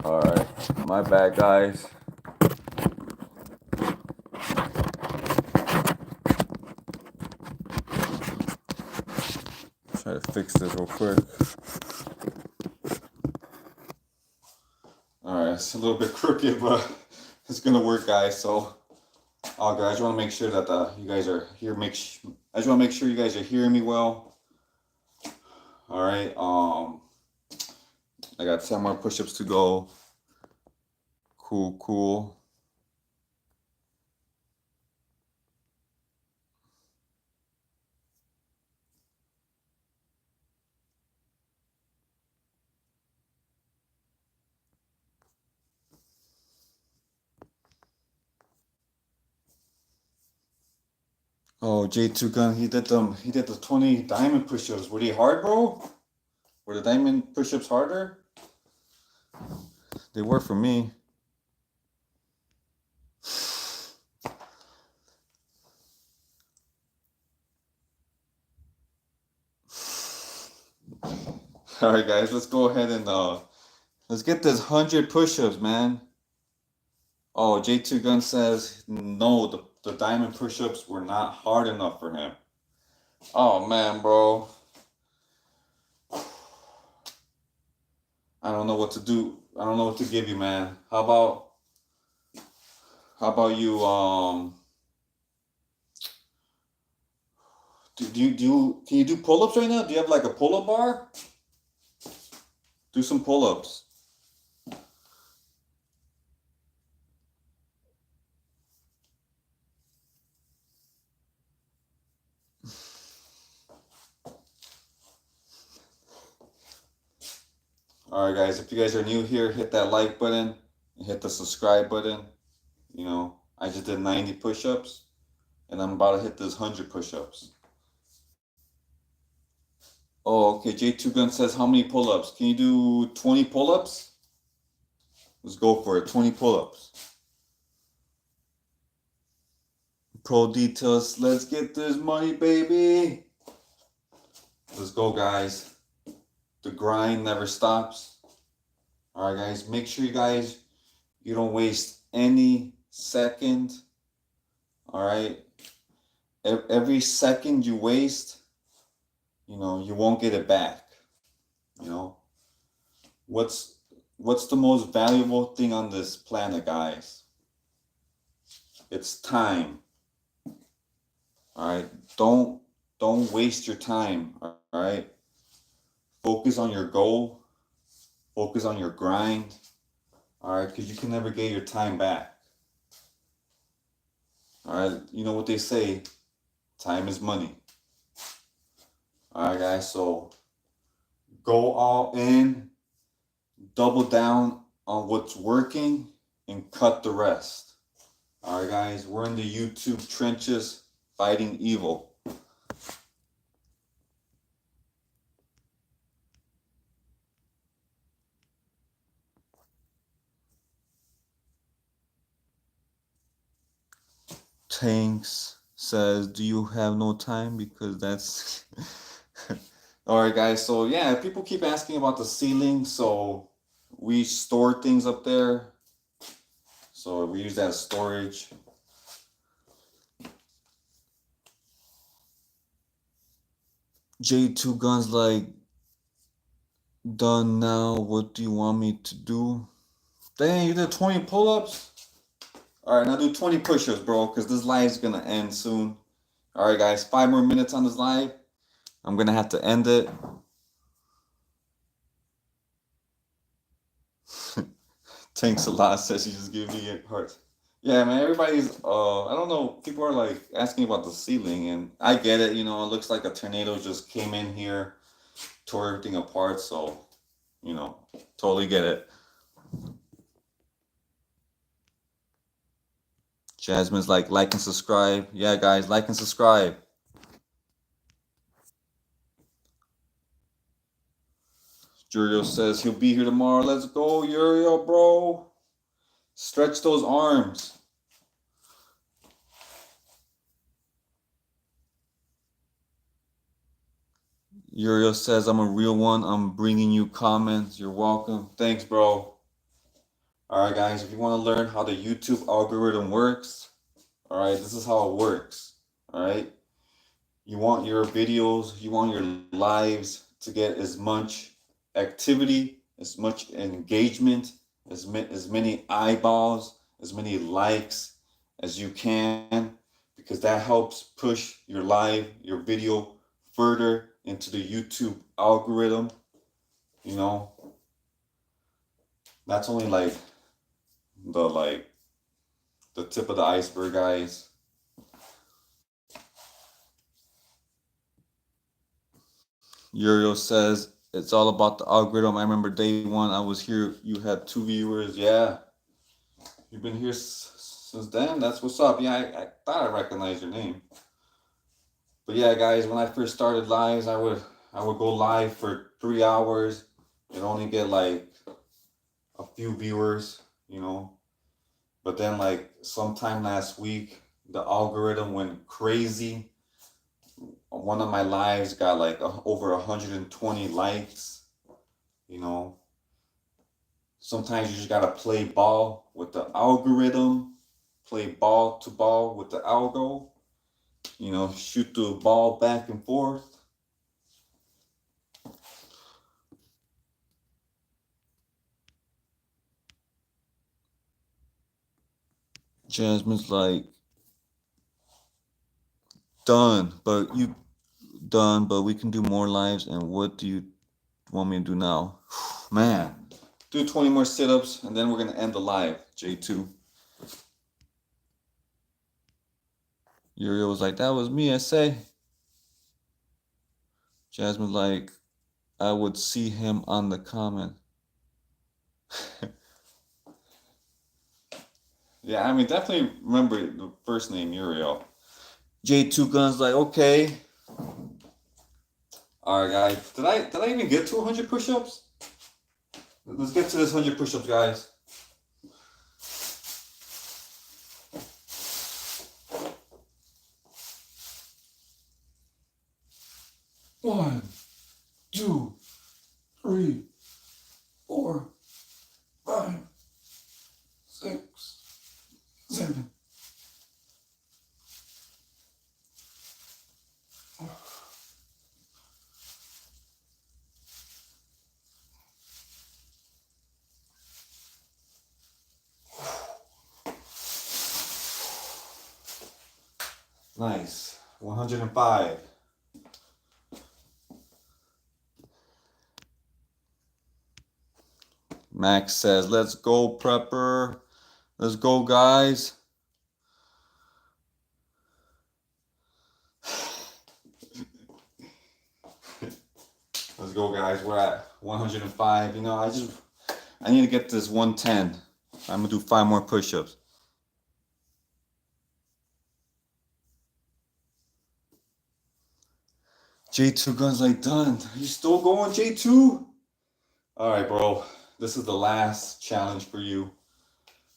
Alright, my bad, guys. Try to fix this real quick. Alright, it's a little bit crooked, but it's gonna work, guys. So, guys, I just want to make sure that you guys are here. I just want to make sure you guys are hearing me well. All right. I got 10 more push-ups to go. Cool, cool. Oh, J2 Gun, he did them. He did the 20 diamond push-ups. Were they hard, bro? Were the diamond push-ups harder? They were for me. All right, guys, let's go ahead and let's get this 100 push-ups, man. Oh, J2 Gun says no, the diamond push-ups were not hard enough for him. Oh man, bro. I don't know what to do. I don't know what to give you, man. How about you can you do pull-ups right now? Do you have like a pull-up bar? Do some pull-ups. All right, guys, if you guys are new here, hit that like button and hit the subscribe button. You know, I just did 90 push-ups and I'm about to hit this 100 push-ups. Oh, okay. J2 Gun says how many pull-ups? Can you do 20 pull-ups? Let's go for it. 20 pull-ups. Pro details. Let's get this money, baby. Let's go, guys. The grind never stops. All right, guys. Make sure you don't waste any second. All right. Every second you waste, you won't get it back. You know, what's the most valuable thing on this planet, guys? It's time. All right. Don't waste your time. All right. Focus on your goal. Focus on your grind. All right, because you can never get your time back. All right, you know what they say, time is money. All right, guys, so go all in, double down on what's working, and cut the rest. All right, guys, we're in the YouTube trenches fighting evil. Tanks says, do you have no time? Because that's... All right, guys, so yeah, people keep asking about the ceiling, so we store things up there. So we use that as storage. J2 Guns like, done now, what do you want me to do? Dang, you did 20 pull-ups? All right, now do 20 push-ups, bro, because this live's going to end soon. All right, guys, 5 more minutes on this live. I'm going to have to end it. Thanks a lot, says you just give me a heart. Yeah, man, everybody's, I don't know, people are like asking about the ceiling, and I get it, it looks like a tornado just came in here, tore everything apart, so, totally get it. Jasmine's like and subscribe. Yeah, guys, like and subscribe. Uriel says he'll be here tomorrow. Let's go, Uriel, bro. Stretch those arms. Uriel says, I'm a real one. I'm bringing you comments. You're welcome. Thanks, bro. All right, guys, if you want to learn how the YouTube algorithm works, all right, this is how it works. All right. You want your videos, you want your lives to get as much activity, as much engagement, as many eyeballs, as many likes as you can, because that helps push your video further into the YouTube algorithm. You know, that's only like the tip of the iceberg, guys. Uriel says it's all about the algorithm. I remember day one I was here, you had 2 viewers. Yeah, you've been here since then. That's what's up. Yeah, I thought I recognized your name. But yeah, guys, when I first started lives, I would go live for 3 hours. It'd only get like a few viewers, you know. But then like sometime last week, the algorithm went crazy. One of my lives got like over 120 likes, you know. Sometimes you just gotta play ball with the algorithm, play ball to ball with the algo, you know, shoot the ball back and forth. Jasmine's like, done, but we can do more lives. And what do you want me to do now? Man, do 20 more sit-ups and then we're gonna end the live, J2. Uriel was like, that was me, I say. Jasmine's like, I would see him on the comment. Yeah, I mean, definitely remember the first name, Uriel. J2 Guns like, okay. All right, guys. Did I even get to 100 push-ups? Let's get to this 100 push-ups, guys. One, two, three, 4, 5, 6, 7. Nice. 105. Max says, let's go, prepper. Let's go, guys. Let's go, guys. We're at 105. You know, I need to get this 110. I'm gonna do 5 more push-ups. J2 Guns like done. Are you still going, J2? All right, bro. This is the last challenge for you.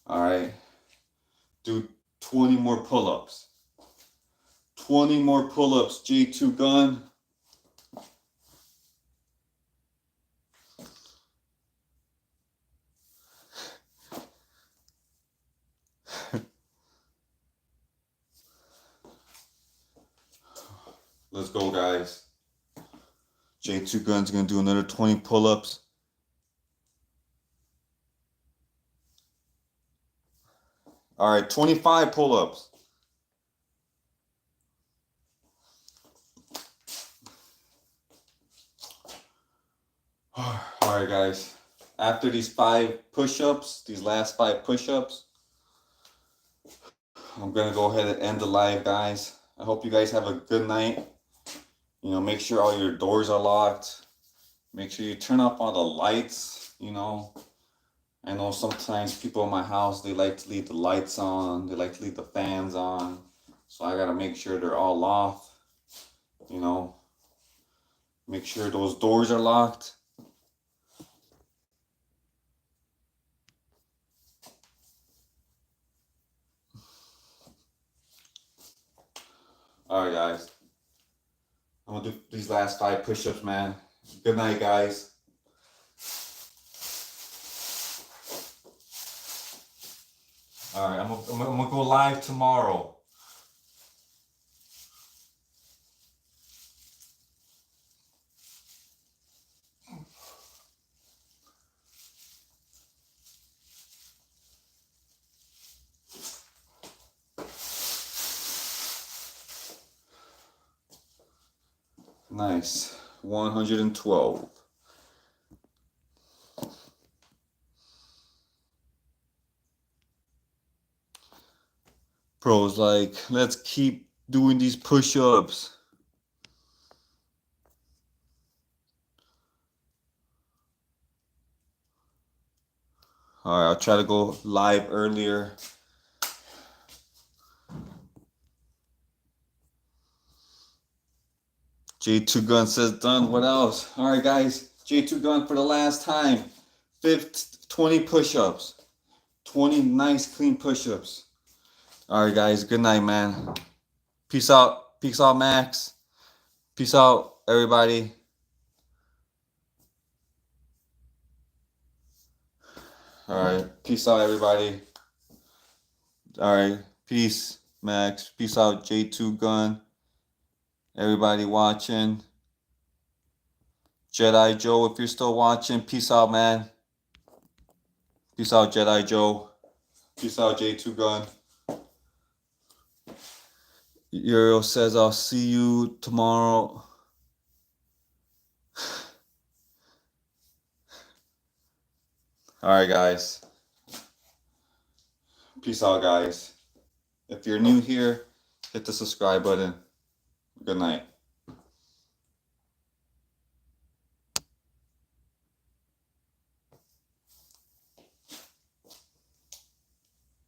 All right. Do 20 more pull-ups. 20 more pull-ups, J2 Gun. Let's go, guys. J2 Gun's gonna do another 20 pull-ups. All right, 25 pull-ups. All right, guys. After these 5 push-ups, these last 5 push-ups, I'm gonna go ahead and end the live, guys. I hope you guys have a good night. You know, make sure all your doors are locked. Make sure you turn off all the lights, you know. I know sometimes people in my house, they like to leave the lights on. They like to leave the fans on. So I gotta make sure they're all off, you know. Make sure those doors are locked. All right, guys. I'm gonna do these last 5 push-ups, man. Good night, guys. All right, I'm gonna go live tomorrow. Nice. 112. Bro's like, let's keep doing these push-ups. Alright, I'll try to go live earlier. J2 Gun says done. What else? Alright guys, J2 Gun for the last time. 20 push-ups. 20 nice clean push-ups. Alright guys, good night, man. Peace out. Peace out, Max. Peace out, everybody. Alright, peace out, everybody. Alright, peace, Max. Peace out, J2 Gun. Everybody watching. Jedi Joe, if you're still watching, peace out, man. Peace out, Jedi Joe. Peace out, J2 Gun. Uriel says, I'll see you tomorrow. Alright, guys. Peace out, guys. If you're new here, hit the subscribe button. Good night.